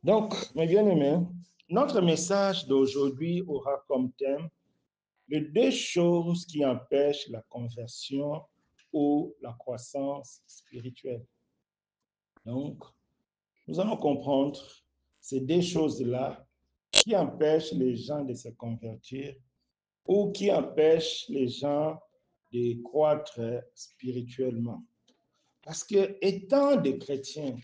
Donc, mes bien-aimés, notre message d'aujourd'hui aura comme thème les deux choses qui empêchent la conversion ou la croissance spirituelle. Donc, nous allons comprendre ces deux choses-là qui empêchent les gens de se convertir ou qui empêchent les gens de croître spirituellement. Parce que étant des chrétiens,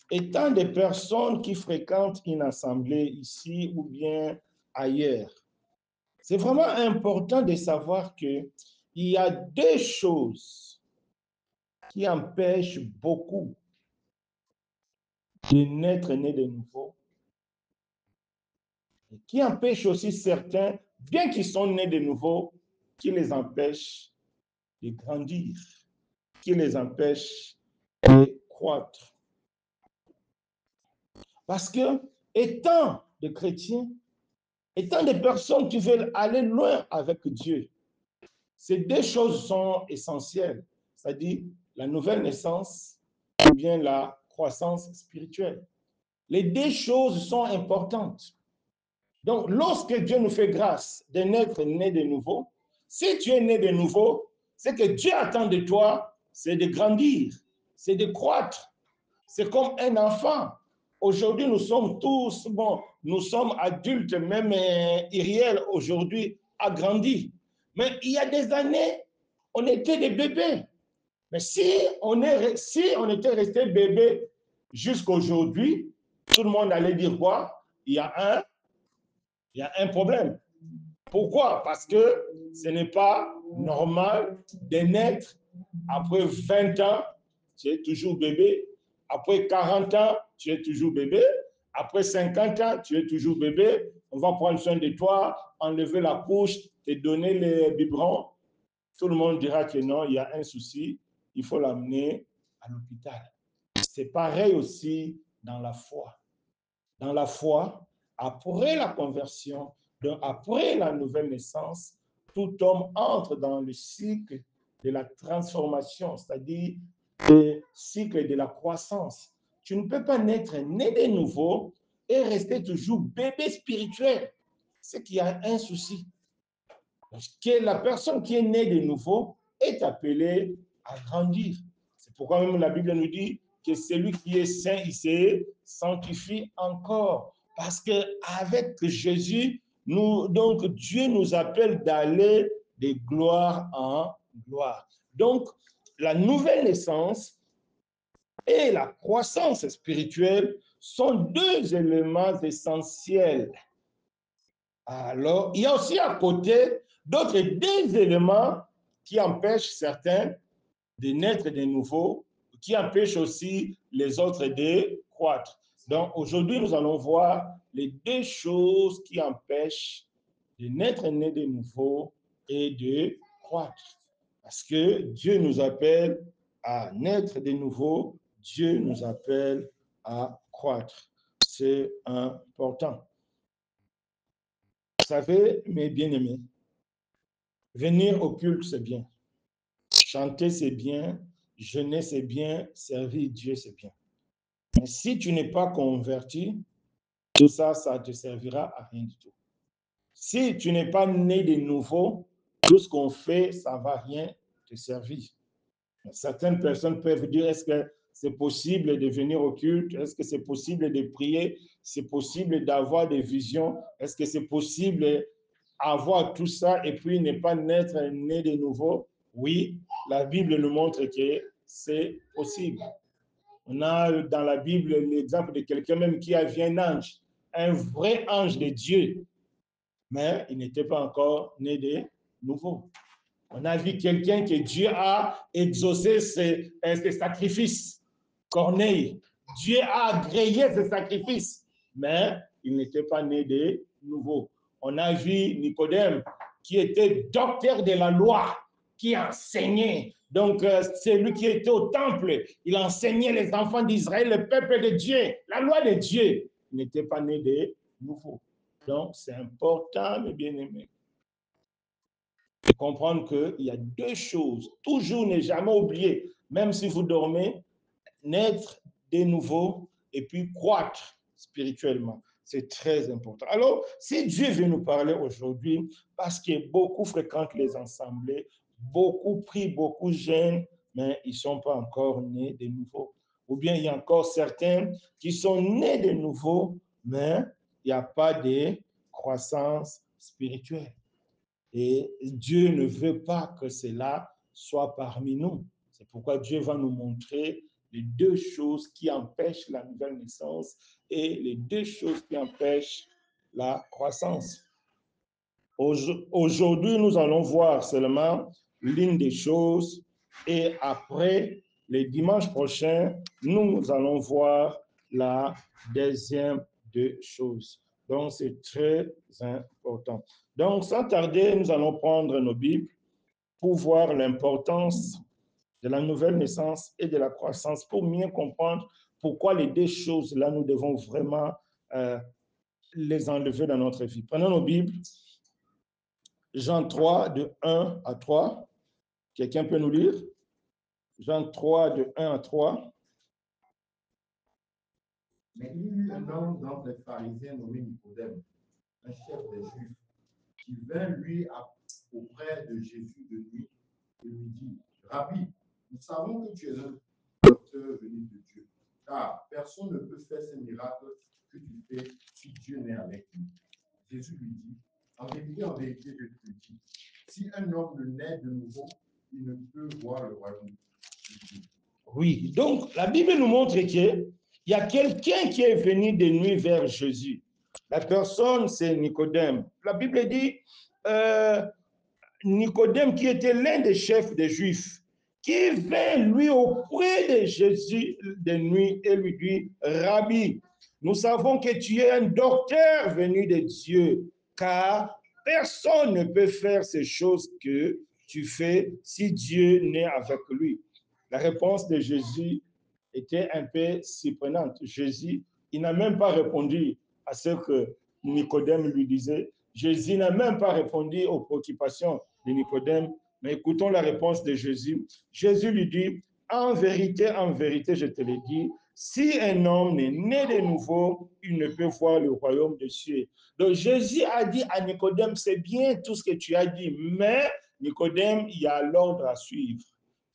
étant des personnes qui fréquentent une assemblée ici ou bien ailleurs, c'est vraiment important de savoir qu'il y a deux choses qui empêchent beaucoup de naître nés de nouveau, et qui empêchent aussi certains, bien qu'ils sont nés de nouveau, qui les empêchent de grandir, qui les empêchent de croître. Parce que, étant des chrétiens, étant des personnes qui veulent aller loin avec Dieu, ces deux choses sont essentielles, c'est-à-dire la nouvelle naissance ou bien la croissance spirituelle. Les deux choses sont importantes. Donc, lorsque Dieu nous fait grâce de naître né de nouveau, si tu es né de nouveau, ce que Dieu attend de toi, c'est de grandir, c'est de croître. C'est comme un enfant. Aujourd'hui, nous sommes tous, nous sommes adultes, même Iriel, aujourd'hui, a grandi. Mais il y a des années, on était des bébés. Mais si on était resté bébé jusqu'à aujourd'hui, tout le monde allait dire quoi? Il y a un problème. Pourquoi? Parce que ce n'est pas normal de naître après 20 ans, tu es toujours bébé. Après 40 ans, tu es toujours bébé. Après 50 ans, tu es toujours bébé. On va prendre soin de toi, enlever la couche, te donner les biberons. Tout le monde dira que non, il y a un souci, il faut l'amener à l'hôpital. C'est pareil aussi dans la foi. Dans la foi, après la conversion, donc après la nouvelle naissance, tout homme entre dans le cycle de la transformation, c'est-à-dire le cycle de la croissance. Tu ne peux pas naître né de nouveau et rester toujours bébé spirituel. C'est qu'il y a un souci. Parce que la personne qui est née de nouveau est appelée à grandir. C'est pourquoi même la Bible nous dit que celui qui est saint, il se sanctifie encore. Parce qu'avec Jésus, donc Dieu nous appelle d'aller de gloire en gloire. Donc, la nouvelle naissance et la croissance spirituelle sont deux éléments essentiels. Alors, il y a aussi à côté d'autres deux éléments qui empêchent certains de naître de nouveau, qui empêchent aussi les autres de croître. Donc, aujourd'hui, nous allons voir les deux choses qui empêchent de naître né de nouveau et de croître. Parce que Dieu nous appelle à naître de nouveau, Dieu nous appelle à croître. C'est important. Vous savez, mes bien-aimés, venir au culte, c'est bien. Chanter, c'est bien. Jeûner, c'est bien. Servir Dieu, c'est bien. Mais si tu n'es pas converti, tout ça, ça ne te servira à rien du tout. Si tu n'es pas né de nouveau, tout ce qu'on fait, ça ne va rien te servir. Certaines personnes peuvent dire, est-ce que c'est possible de venir au culte? Est-ce que c'est possible de prier? C'est possible d'avoir des visions? Est-ce que c'est possible d'avoir tout ça et puis ne pas naître né de nouveau? Oui, la Bible nous montre que c'est possible. On a dans la Bible l'exemple de quelqu'un même qui a vu un ange, un vrai ange de Dieu, mais il n'était pas encore né de nouveau. On a vu quelqu'un que Dieu a exaucé ses sacrifices. Corneille, Dieu a agréé ses sacrifices, mais il n'était pas né de nouveau. On a vu Nicodème, qui était docteur de la loi, qui enseignait. Donc, c'est lui qui était au temple. Il enseignait les enfants d'Israël, le peuple de Dieu, la loi de Dieu. Il n'était pas né de nouveau. Donc, c'est important, mes bien-aimés, de comprendre qu'il y a deux choses. Toujours ne jamais oublier, même si vous dormez, naître de nouveau et puis croître. spirituellement. C'est très important. Alors, si Dieu veut nous parler aujourd'hui, parce que beaucoup fréquentent les assemblées, beaucoup prient, beaucoup jeûnent, mais ils ne sont pas encore nés de nouveau. Ou bien il y a encore certains qui sont nés de nouveau, mais il n'y a pas de croissance spirituelle. Et Dieu ne veut pas que cela soit parmi nous. C'est pourquoi Dieu va nous montrer les deux choses qui empêchent la nouvelle naissance et les deux choses qui empêchent la croissance. Aujourd'hui, nous allons voir seulement l'une des choses et après, les dimanches prochains, nous allons voir la deuxième des choses. Donc, c'est très important. Donc, sans tarder, nous allons prendre nos Bibles pour voir l'importance de la nouvelle naissance et de la croissance, pour mieux comprendre pourquoi les deux choses-là, nous devons vraiment les enlever dans notre vie. Prenons nos Bibles. Jean 3, de 1 à 3. Quelqu'un peut nous lire? Jean 3, de 1 à 3. Mais il y eut un homme d'entre les pharisiens nommé Nicodème, un chef des Juifs, qui vint auprès de Jésus de nuit et lui dit, Rabbi, nous savons que tu es un docteur venu de Dieu, car personne ne peut faire ces miracles que tu fais si Dieu n'est avec lui. Jésus lui dit, en vérité, je te dis, si un homme ne naît de nouveau, il ne peut voir le royaume de Dieu. Oui, donc la Bible nous montre qu'il y a quelqu'un qui est venu de nuit vers Jésus. La personne, c'est Nicodème. La Bible dit, Nicodème, qui était l'un des chefs des Juifs, qui vint lui auprès de Jésus de nuit et lui dit, Rabbi, nous savons que tu es un docteur venu de Dieu, car personne ne peut faire ces choses que tu fais si Dieu n'est avec lui. La réponse de Jésus était un peu surprenante. Jésus, il n'a même pas répondu à ce que Nicodème lui disait. Jésus n'a même pas répondu aux préoccupations de Nicodème, mais écoutons la réponse de Jésus. Jésus lui dit, en vérité, je te le dis, si un homme n'est né de nouveau, il ne peut voir le royaume des cieux. Donc Jésus a dit à Nicodème, c'est bien tout ce que tu as dit, mais Nicodème, il y a l'ordre à suivre.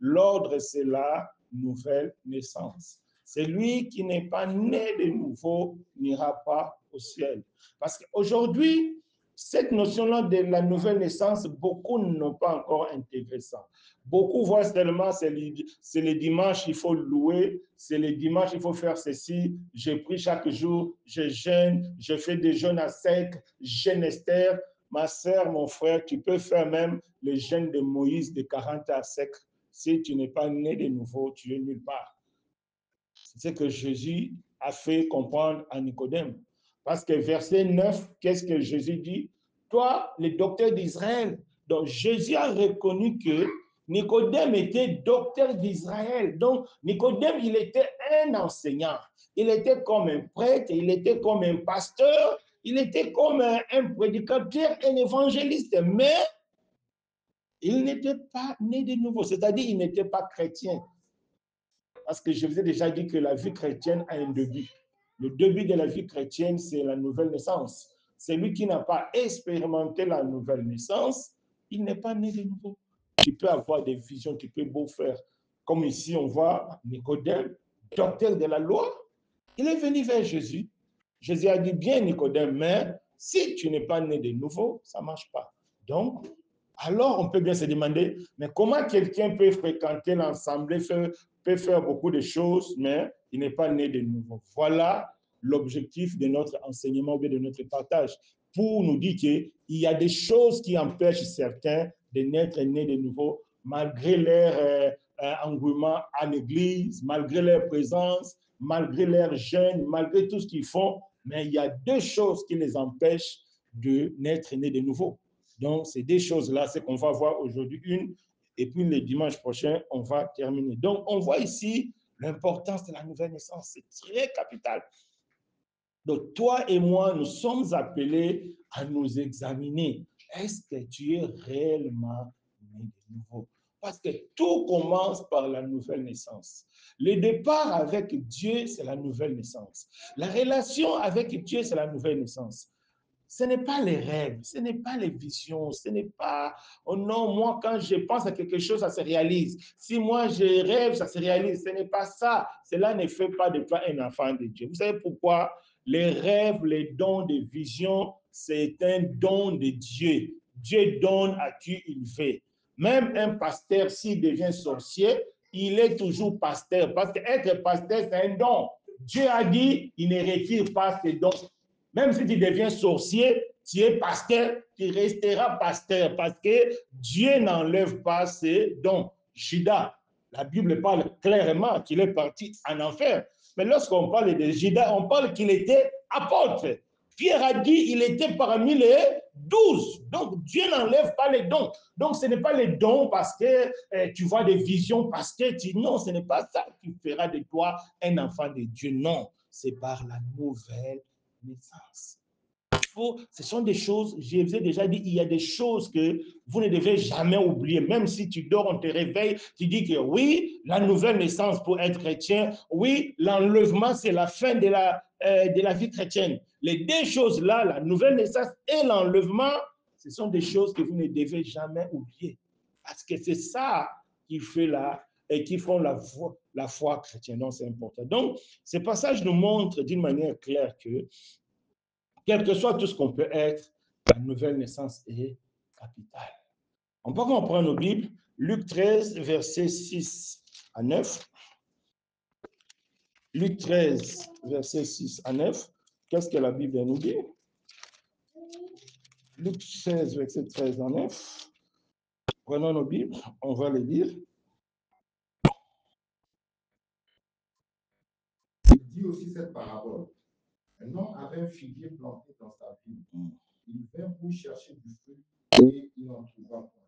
L'ordre, c'est la nouvelle naissance. Celui qui n'est pas né de nouveau n'ira pas au ciel. Parce qu'aujourd'hui, cette notion-là de la nouvelle naissance, beaucoup n'ont pas encore intégré ça. Beaucoup voient seulement, c'est les dimanches, il faut louer, c'est les dimanches, il faut faire ceci, je prie chaque jour, je jeûne, je fais des jeûnes à sec, jeûne Esther. Ma sœur, mon frère, tu peux faire même le jeûne de Moïse de 40 à sec. Si tu n'es pas né de nouveau, tu es nulle part. C'est ce que Jésus a fait comprendre à Nicodème. Parce que verset 9, qu'est-ce que Jésus dit? Toi, le docteur d'Israël. Donc Jésus a reconnu que Nicodème était docteur d'Israël. Donc Nicodème, il était un enseignant. Il était comme un prêtre, il était comme un pasteur, il était comme un prédicateur, un évangéliste. Mais il n'était pas né de nouveau, c'est-à-dire il n'était pas chrétien. Parce que je vous ai déjà dit que la vie chrétienne a un début. Le début de la vie chrétienne, c'est la nouvelle naissance. Celui qui n'a pas expérimenté la nouvelle naissance, il n'est pas né de nouveau. Tu peux avoir des visions, tu peux beau faire. Comme ici, on voit Nicodème, docteur de la loi. Il est venu vers Jésus. Jésus a dit, bien Nicodème, mais si tu n'es pas né de nouveau, ça ne marche pas. Donc, alors on peut bien se demander, mais comment quelqu'un peut fréquenter l'assemblée, peut faire beaucoup de choses, mais il n'est pas né de nouveau. Voilà l'objectif de notre enseignement ou de notre partage, pour nous dire qu'il y a des choses qui empêchent certains de naître nés de nouveau, malgré leur engouement à l'église, malgré leur présence, malgré leur jeûne, malgré tout ce qu'ils font, mais il y a deux choses qui les empêchent de naître nés de nouveau. Donc, c'est des choses-là, c'est qu'on va voir aujourd'hui une, et puis le dimanche prochain, on va terminer. Donc, on voit ici l'importance de la nouvelle naissance. C'est très capital. Donc, toi et moi, nous sommes appelés à nous examiner. Est-ce que tu es réellement né de nouveau? Parce que tout commence par la nouvelle naissance. Le départ avec Dieu, c'est la nouvelle naissance. La relation avec Dieu, c'est la nouvelle naissance. Ce n'est pas les rêves, ce n'est pas les visions, ce n'est pas, oh non, moi quand je pense à quelque chose, ça se réalise. Si moi je rêve, ça se réalise. Ce n'est pas ça. Cela ne fait pas de toi un enfant de Dieu. Vous savez pourquoi? Les rêves, les dons de vision, c'est un don de Dieu. Dieu donne à qui il veut. Même un pasteur, s'il devient sorcier, il est toujours pasteur. Parce qu'être pasteur, c'est un don. Dieu a dit, il ne retire pas ses dons. Même si tu deviens sorcier, tu es pasteur, tu resteras pasteur parce que Dieu n'enlève pas ses dons. Judas, la Bible parle clairement qu'il est parti en enfer. Mais lorsqu'on parle de Judas, on parle qu'il était apôtre. Pierre a dit qu'il était parmi les 12. Donc, Dieu n'enlève pas les dons. Donc, ce n'est pas les dons parce que tu vois des visions, parce que tu... Non, ce n'est pas ça qui fera de toi un enfant de Dieu. Non, c'est par la nouvelle naissance. Ce sont des choses, je vous ai déjà dit, il y a des choses que vous ne devez jamais oublier. Même si tu dors, on te réveille, tu dis que oui, la nouvelle naissance pour être chrétien, oui, l'enlèvement, c'est la fin de la vie chrétienne. Les deux choses-là, la nouvelle naissance et l'enlèvement, ce sont des choses que vous ne devez jamais oublier. Parce que c'est ça qui fait et qui font la foi chrétienne. Donc, c'est important. Donc, ce passage nous montre d'une manière claire que quel que soit tout ce qu'on peut être, la nouvelle naissance est capitale. On peut comprendre nos Bibles, Luc 13, versets 6 à 9. Luc 13, versets 6 à 9. Qu'est-ce que la Bible nous dit? Luc 16, verset 13 à 9. Prenons nos Bibles, on va les lire. Il dit aussi cette parabole. Un homme avait un figuier planté dans sa vigne. Il vint pour chercher du fruit et il n'en trouva point.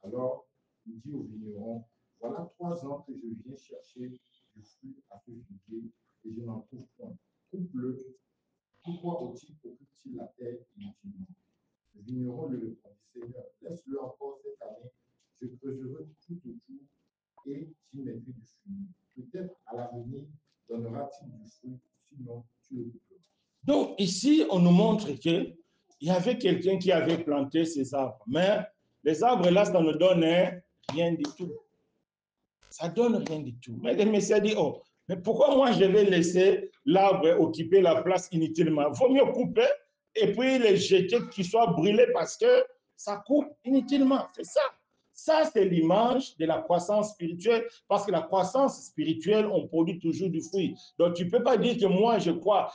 Alors, il dit au vigneron, voilà 3 ans que je viens chercher du fruit à ce figuier et je n'en trouve point. Coupe-le. Pourquoi occupe-t-il la terre inutilement? Le vigneron lui répondit, Seigneur, laisse-le encore cette année, je creuserai tout autour et j'y mettrai du fumier. Peut-être à l'avenir donnera-t-il du fruit, sinon tu le couperas. Donc, ici, on nous montre qu'il y avait quelqu'un qui avait planté ces arbres. Mais les arbres là, ça ne donne rien du tout. Ça ne donne rien du tout. Mais le Messie a dit, oh, mais pourquoi moi je vais laisser l'arbre occuper la place inutilement? Il vaut mieux couper et puis les jeter qu'ils soient brûlés parce que ça coupe inutilement. C'est ça. Ça, c'est l'image de la croissance spirituelle, parce que la croissance spirituelle, on produit toujours du fruit. Donc, tu ne peux pas dire que moi, je crois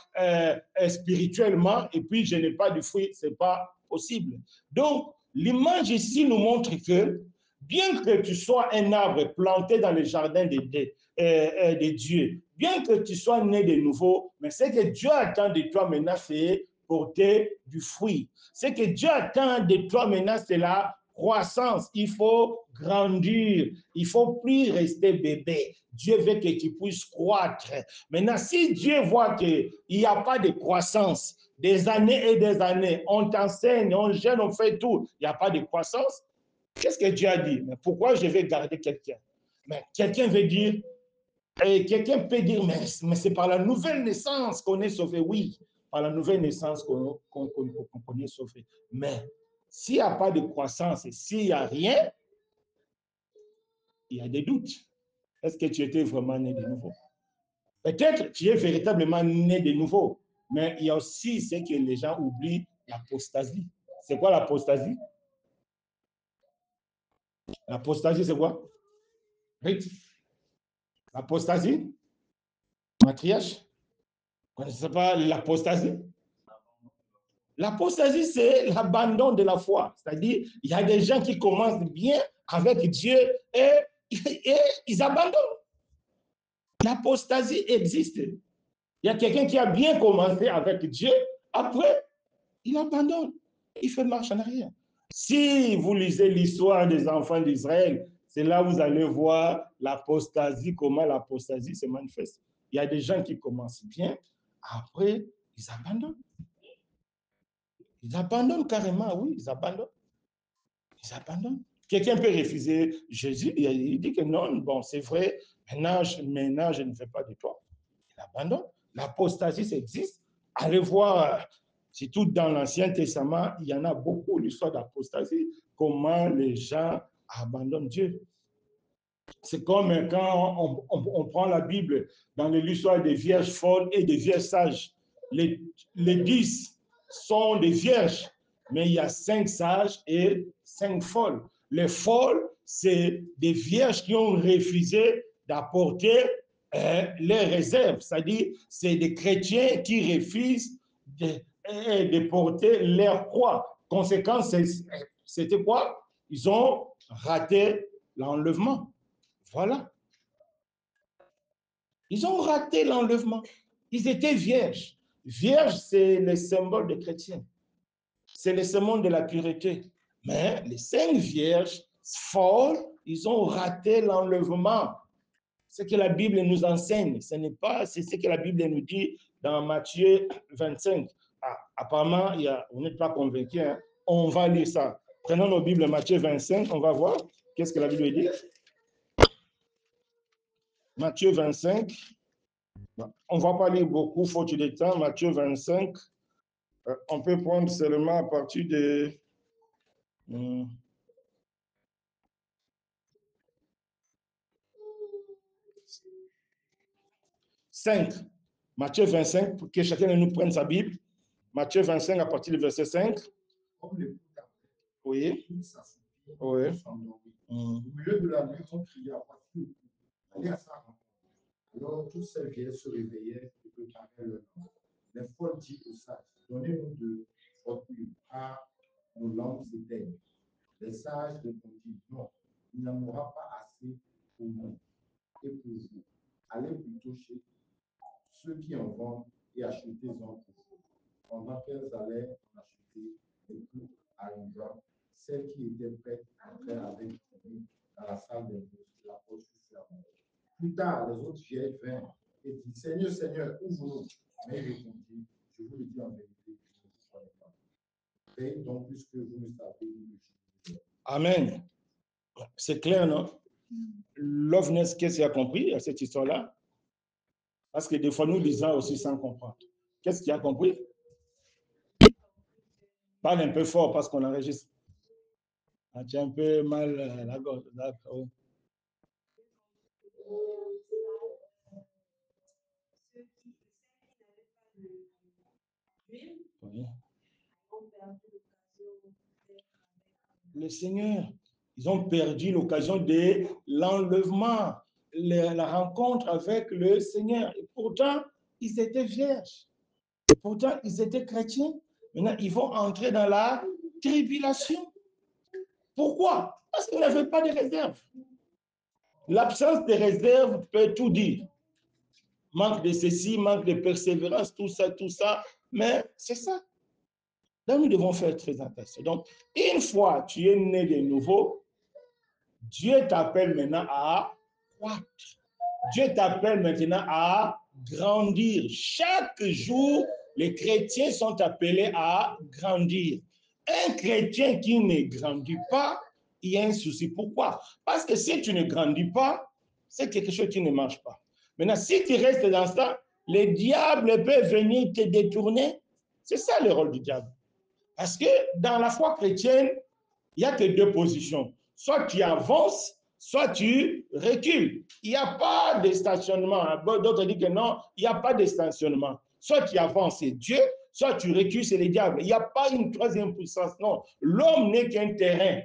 spirituellement et puis je n'ai pas de fruit. Ce n'est pas possible. Donc, l'image ici nous montre que bien que tu sois un arbre planté dans le jardin de Dieu, bien que tu sois né de nouveau, mais ce que Dieu attend de toi maintenant, c'est porter du fruit. Ce que Dieu attend de toi maintenant, c'est la croissance. Il faut grandir. Il ne faut plus rester bébé. Dieu veut que tu puisses croître. Maintenant, si Dieu voit qu'il n'y a pas de croissance, des années et des années, on t'enseigne, on gêne, on fait tout, il n'y a pas de croissance, qu'est-ce que Dieu a dit? Mais pourquoi je vais garder quelqu'un? Mais quelqu'un veut dire, et quelqu'un peut dire, mais c'est par la nouvelle naissance qu'on est sauvé. Oui, par la nouvelle naissance qu'on est sauvé. Mais s'il n'y a pas de croissance et s'il n'y a rien, il y a des doutes. Est-ce que tu étais vraiment né de nouveau? Peut-être tu es véritablement né de nouveau, mais il y a aussi ce que les gens oublient, l'apostasie. C'est quoi l'apostasie? L'apostasie, c'est quoi? L'apostasie? Matriarche? Vous ne connaissez pas l'apostasie? L'apostasie, c'est l'abandon de la foi. C'est-à-dire, il y a des gens qui commencent bien avec Dieu et ils abandonnent. L'apostasie existe. Il y a quelqu'un qui a bien commencé avec Dieu, après, il abandonne. Il fait marche en arrière. Si vous lisez l'histoire des enfants d'Israël, c'est là où vous allez voir l'apostasie, comment l'apostasie se manifeste. Il y a des gens qui commencent bien, après, ils abandonnent. Ils abandonnent carrément, oui, ils abandonnent. Ils abandonnent. Quelqu'un peut refuser Jésus, il dit que non, bon, c'est vrai, maintenant, je ne fais pas de toi. Il abandonne. L'apostasie, ça existe. Allez voir, surtout dans l'Ancien Testament, il y en a beaucoup, l'histoire d'apostasie, comment les gens abandonnent Dieu. C'est comme quand on prend la Bible dans l'histoire des vierges folles et des vierges sages. Les 10 sont des vierges, mais il y a 5 sages et 5 folles. Les folles, c'est des vierges qui ont refusé d'apporter les réserves, c'est-à-dire c'est des chrétiens qui refusent de porter leur croix. Conséquence, c'était quoi? Ils ont raté l'enlèvement. Voilà. Ils ont raté l'enlèvement. Ils étaient vierges. Vierge, c'est le symbole des chrétiens. C'est le symbole de la pureté. Mais les 5 vierges folles, ils ont raté l'enlèvement. Ce que la Bible nous enseigne, ce n'est pas, c'est ce que la Bible nous dit dans Matthieu 25. Ah, apparemment, vous n'êtes pas convaincus. Hein? On va lire ça. Prenons nos Bibles, Matthieu 25, on va voir qu'est-ce que la Bible dit. Matthieu 25. On ne va pas lire beaucoup, faute de temps. Matthieu 25. On peut prendre seulement à partir de... 5. Matthieu 25, pour que chacun de nous prenne sa Bible. Matthieu 25, à partir du verset 5. Comme les poules Oui. Oui. Au milieu de la nuit, on criait à voix forte. Allez à sa rencontre. Alors, tous ces vieilles se réveillaient et préparaient leur langue. Les folles dirent aux sages, donnez-nous de votre huile, car nos langues s'éteignent. Les sages répondirent, non, il n'y en aura pas assez pour nous et pour vous. Allez plutôt chez ceux qui en vendent et achetez-en pour vous. Pendant qu'elles allaient en acheter, les poules arrivant, celles qui étaient prêtes entrèrent avec lui dans la salle des bourses. La porte fut fermée. Plus tard, les autres vieilles vinrent et dirent, Seigneur, Seigneur, ouvre-nous. Mais il répondit, je vous le dis en vérité, je ne vous connais pas. Veillez donc puisque vous ne savez ni le jour. Amen. C'est clair, non? Loveness, qu'est-ce qu'il a compris à cette histoire-là? Parce que des fois, nous lisons aussi sans comprendre. Qu'est-ce qu'il a compris? Parle un peu fort parce qu'on enregistre. Ah, tu as un peu mal la gorge. D'accord. Oui. Le Seigneur, ils ont perdu l'occasion de l'enlèvement, la rencontre avec le Seigneur. Et pourtant, ils étaient vierges. Et pourtant, ils étaient chrétiens. Maintenant, ils vont entrer dans la tribulation. Pourquoi? Parce qu'ils n'avaient pas de réserve. L'absence de réserve peut tout dire. Manque de ceci, manque de persévérance, tout ça. Mais c'est ça. Là, nous devons faire très attention. Donc, une fois tu es né de nouveau, Dieu t'appelle maintenant à croître. Dieu t'appelle maintenant à grandir. Chaque jour, les chrétiens sont appelés à grandir. Un chrétien qui ne grandit pas, il y a un souci. Pourquoi? Parce que si tu ne grandis pas, c'est quelque chose qui ne marche pas. Maintenant, si tu restes dans ça, le diable peut venir te détourner. C'est ça le rôle du diable. Parce que dans la foi chrétienne, il n'y a que 2 positions. Soit tu avances, soit tu recules. Il n'y a pas de stationnement. D'autres disent que non, il n'y a pas de stationnement. Soit tu avances, c'est Dieu, soit tu recules, c'est le diable. Il n'y a pas une 3e puissance. Non, l'homme n'est qu'un terrain.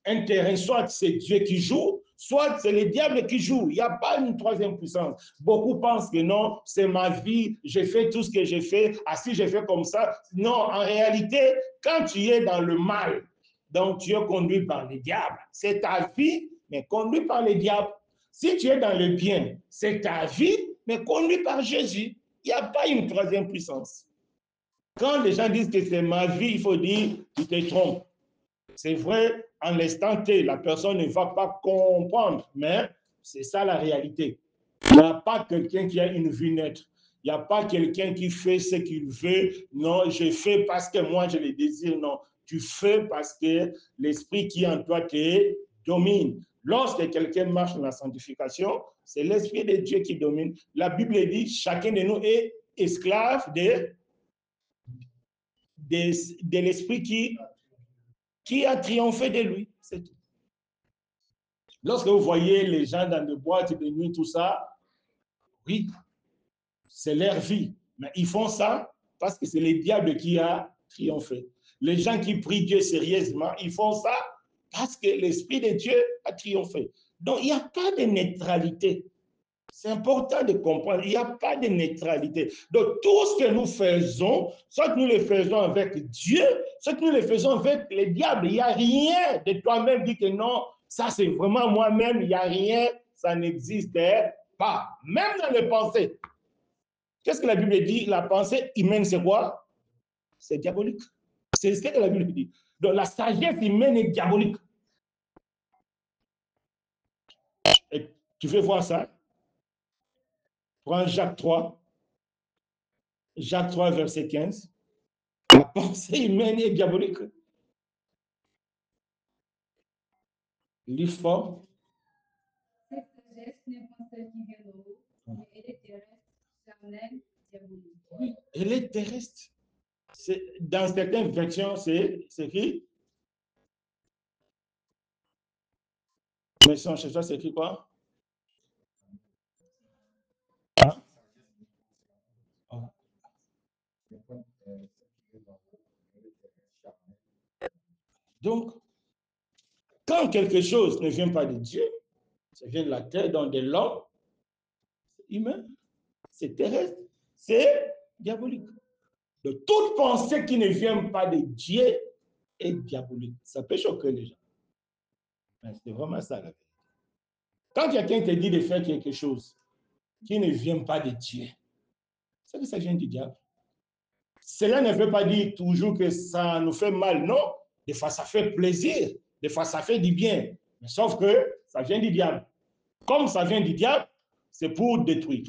Un terrain, soit c'est Dieu qui joue, soit c'est le diable qui joue. Il n'y a pas une 3e puissance. Beaucoup pensent que non, c'est ma vie, j'ai fait tout ce que j'ai fait, si j'ai fait comme ça. Non, en réalité, quand tu es dans le mal, donc tu es conduit par le diable. C'est ta vie, mais conduit par le diable. Si tu es dans le bien, c'est ta vie, mais conduit par Jésus. Il n'y a pas une 3e puissance. Quand les gens disent que c'est ma vie, il faut dire, tu te trompes. C'est vrai, en l'instant T, la personne ne va pas comprendre, mais c'est ça la réalité. Il n'y a pas quelqu'un qui a une vie nette. Il n'y a pas quelqu'un qui fait ce qu'il veut. Non, je fais parce que moi, je le désire. Non, tu fais parce que l'esprit qui est en toi te domine. Lorsque quelqu'un marche dans la sanctification, c'est l'esprit de Dieu qui domine. La Bible dit, chacun de nous est esclave de l'esprit qui a triomphé de lui. C'est tout. Lorsque vous voyez les gens dans des boîtes de nuit, tout ça, oui, c'est leur vie. Mais ils font ça parce que c'est le diable qui a triomphé. Les gens qui prient Dieu sérieusement, ils font ça parce que l'Esprit de Dieu a triomphé. Donc, il n'y a pas de neutralité. C'est important de comprendre, il n'y a pas de neutralité. Donc, tout ce que nous faisons, soit nous le faisons avec Dieu, soit nous le faisons avec le diable. Il n'y a rien de toi-même dit que non, ça c'est vraiment moi-même, il n'y a rien, ça n'existe pas. Même dans les pensées. Qu'est-ce que la Bible dit? La pensée humaine, c'est quoi? C'est diabolique. C'est ce que la Bible dit. Donc, la sagesse humaine est diabolique. Et tu veux voir ça? Prends Jacques 3. Jacques 3, verset 15. La pensée humaine est diabolique. Lis fort. Cette sagesse n'est pas celle qui vient d'en haut, mais elle est terrestre, charnelle, diabolique. Oui, elle est terrestre. Dans certaines versions, c'est écrit. Mais chez toi, c'est écrit quoi? Hein? Donc, quand quelque chose ne vient pas de Dieu, ça vient de la terre, donc de l'homme, c'est humain, c'est terrestre, c'est diabolique. De toute pensée qui ne vient pas de Dieu est diabolique. Ça peut choquer les gens. Mais c'est vraiment ça la vérité. Quand quelqu'un te dit de faire quelque chose qui ne vient pas de Dieu, c'est que ça vient du diable. Cela ne veut pas dire toujours que ça nous fait mal, non. Des fois, ça fait plaisir. Des fois, ça fait du bien. Mais sauf que ça vient du diable. Comme ça vient du diable, c'est pour détruire.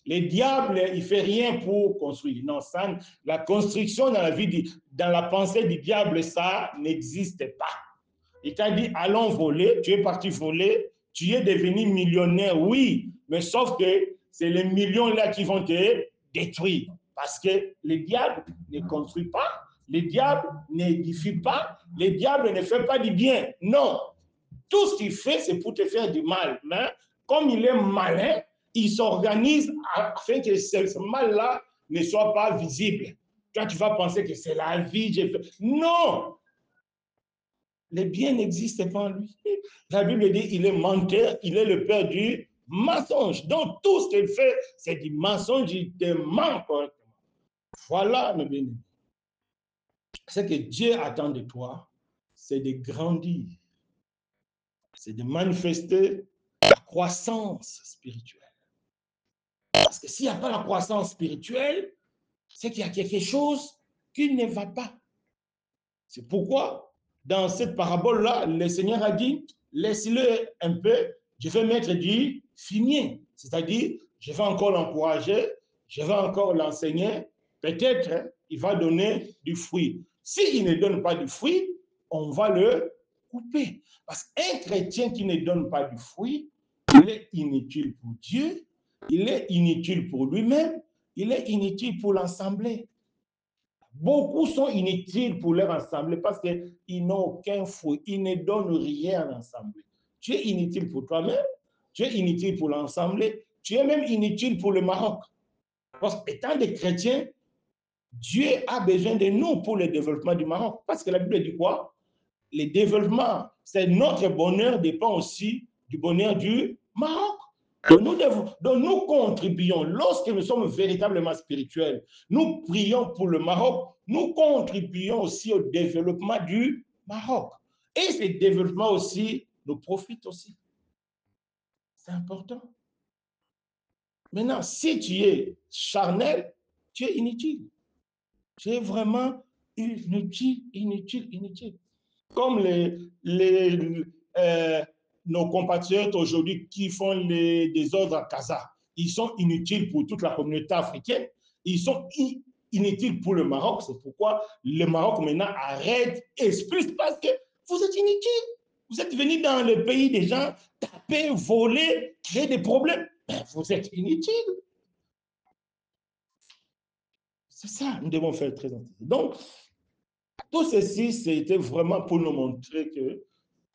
Le diable, il ne fait rien pour construire. Non, ça, la construction dans la vie, dans la pensée du diable, ça n'existe pas. Il t'a dit, allons voler. Tu es parti voler. Tu es devenu millionnaire, oui. Mais sauf que c'est les millions là qui vont te détruire. Parce que le diable ne construit pas, le diable n'édifie pas, le diable ne fait pas du bien. Non. Tout ce qu'il fait, c'est pour te faire du mal. Mais comme il est malin, il s'organise afin que ce mal-là ne soit pas visible. Quand tu vas penser que c'est la vie, non! Le bien n'existe pas en lui. La Bible dit il est menteur, il est le père du mensonge. Donc tout ce qu'il fait, c'est du mensonge, il te ment correctement. Voilà, mes bien-aimés. Ce que Dieu attend de toi, c'est de grandir. C'est de manifester la croissance spirituelle. Parce que s'il n'y a pas la croissance spirituelle, c'est qu'il y a quelque chose qui ne va pas. C'est pourquoi, dans cette parabole-là, le Seigneur a dit, laisse-le un peu, je vais mettre du fumier. C'est-à-dire, je vais encore l'encourager, je vais encore l'enseigner. Peut-être, il va donner du fruit. S'il ne donne pas du fruit, on va le couper. Parce qu'un chrétien qui ne donne pas du fruit, il est inutile pour Dieu, il est inutile pour lui-même, il est inutile pour l'assemblée. Beaucoup sont inutiles pour leur assemblée parce qu'ils n'ont aucun fruit, ils ne donnent rien à l'assemblée. Tu es inutile pour toi-même, tu es inutile pour l'assemblée, tu es même inutile pour le Maroc. Parce qu'étant des chrétiens, Dieu a besoin de nous pour le développement du Maroc. Parce que la Bible dit quoi? Le développement, c'est notre bonheur dépend aussi du bonheur du Maroc. Donc nous contribuons, lorsque nous sommes véritablement spirituels, nous prions pour le Maroc, nous contribuons aussi au développement du Maroc. Et ce développement aussi nous profite aussi. C'est important. Maintenant, si tu es charnel, tu es inutile. Tu es vraiment inutile, inutile, inutile. Comme nos compatriotes aujourd'hui qui font les désordres à Gaza, ils sont inutiles pour toute la communauté africaine, ils sont inutile pour le Maroc. C'est pourquoi le Maroc maintenant arrête Esprit, parce que vous êtes inutile. Vous êtes venus dans le pays des gens, taper, voler, créer des problèmes. Ben, vous êtes inutile. C'est ça, nous devons faire très attention. Donc, tout ceci, c'était vraiment pour nous montrer que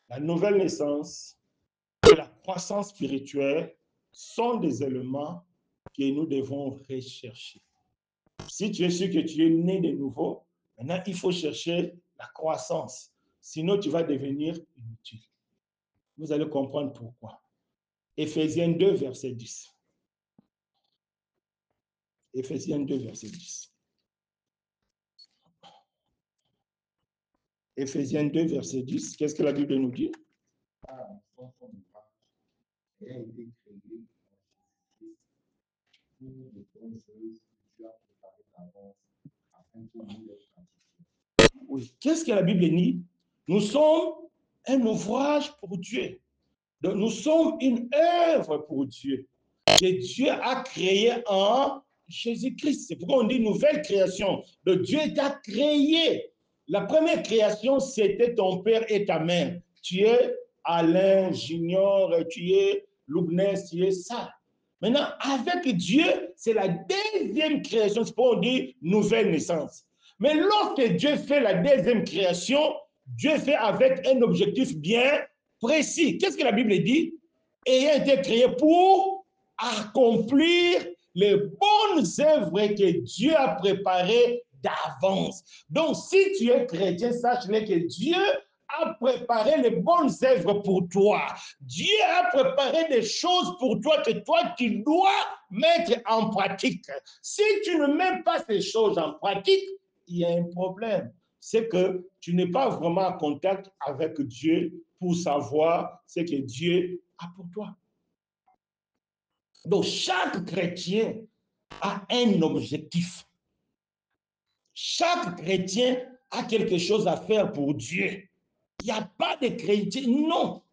la nouvelle naissance et la croissance spirituelle sont des éléments que nous devons rechercher. Si tu es sûr que tu es né de nouveau, maintenant, il faut chercher la croissance. Sinon, tu vas devenir inutile. Vous allez comprendre pourquoi. Éphésiens 2, verset 10. Éphésiens 2, verset 10. Éphésiens 2, verset 10. Qu'est-ce que la Bible nous dit? Et a été créé pour de bonnes choses que Dieu a préparées d'avance afin que nous les pratiquions. Oui. Qu'est-ce que la Bible dit? Nous sommes un ouvrage pour Dieu. Donc, nous sommes une œuvre pour Dieu, que Dieu a créé en Jésus-Christ. C'est pourquoi on dit nouvelle création. Donc, Dieu t'a créé. La première création, c'était ton père et ta mère. Tu es Alain, Junior, tu es Loubnès, tu es ça. Maintenant, avec Dieu, c'est la deuxième création. C'est pourquoi on dit nouvelle naissance. Mais lorsque Dieu fait la deuxième création, Dieu fait avec un objectif bien précis. Qu'est-ce que la Bible dit? Ayant été créé pour accomplir les bonnes œuvres que Dieu a préparées d'avance. Donc, si tu es chrétien, sache-le que Dieu a préparé les bonnes œuvres pour toi. Dieu a préparé des choses pour toi que toi, tu dois mettre en pratique. Si tu ne mets pas ces choses en pratique, il y a un problème. C'est que tu n'es pas vraiment en contact avec Dieu pour savoir ce que Dieu a pour toi. Donc, chaque chrétien a un objectif. Chaque chrétien a quelque chose à faire pour Dieu. Il n'y a pas de chrétien, non.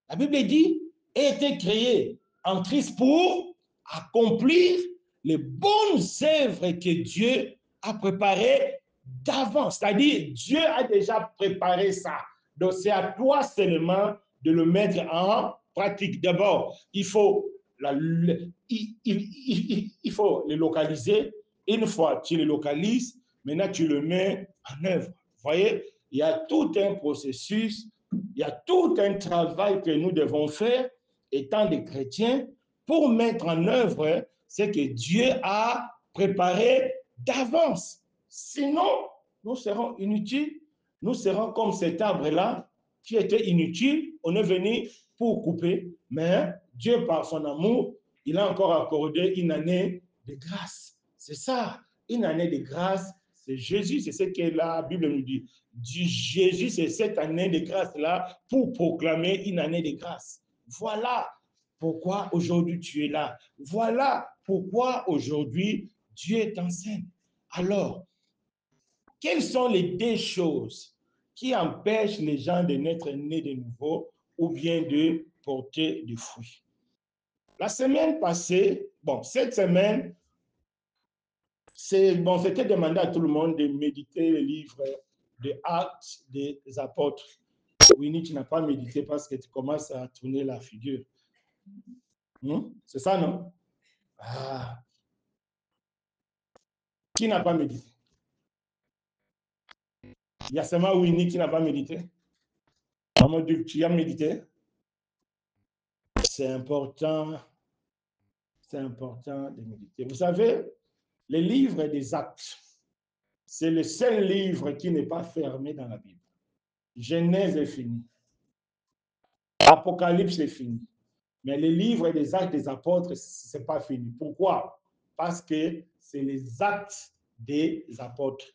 La Bible dit, a été créé en Christ pour accomplir les bonnes œuvres que Dieu a préparées d'avance. C'est-à-dire, Dieu a déjà préparé ça. Donc, c'est à toi seulement de le mettre en pratique. D'abord, il faut il faut le localiser. Une fois tu le localises, maintenant tu le mets en œuvre. Vous voyez, il y a tout un processus, il y a tout un travail que nous devons faire, étant des chrétiens, pour mettre en œuvre ce que Dieu a préparé d'avance. Sinon, nous serons inutiles, nous serons comme cet arbre-là qui était inutile. On est venu pour couper, mais Dieu, par son amour, il a encore accordé une année de grâce. C'est ça, une année de grâce. C'est Jésus, c'est ce que la Bible nous dit. Jésus, c'est cette année de grâce-là pour proclamer une année de grâce. Voilà pourquoi aujourd'hui tu es là. Voilà pourquoi aujourd'hui Dieu t'enseigne. Alors, quelles sont les deux choses qui empêchent les gens de naître nés de nouveau ou bien de porter du fruit? La semaine passée, cette semaine, c'était demandé à tout le monde de méditer le livre des Actes des Apôtres. Winnie, tu n'as pas médité parce que tu commences à tourner la figure. C'est ça, non? Ah. Qui n'a pas médité? Il y a seulement Winnie qui n'a pas médité. Maman, tu as médité? C'est important de méditer. Vous savez, le livre des Actes, c'est le seul livre qui n'est pas fermé dans la Bible. Genèse est fini. Apocalypse est fini. Mais le livre des Actes des Apôtres, ce n'est pas fini. Pourquoi? Parce que c'est les actes des apôtres.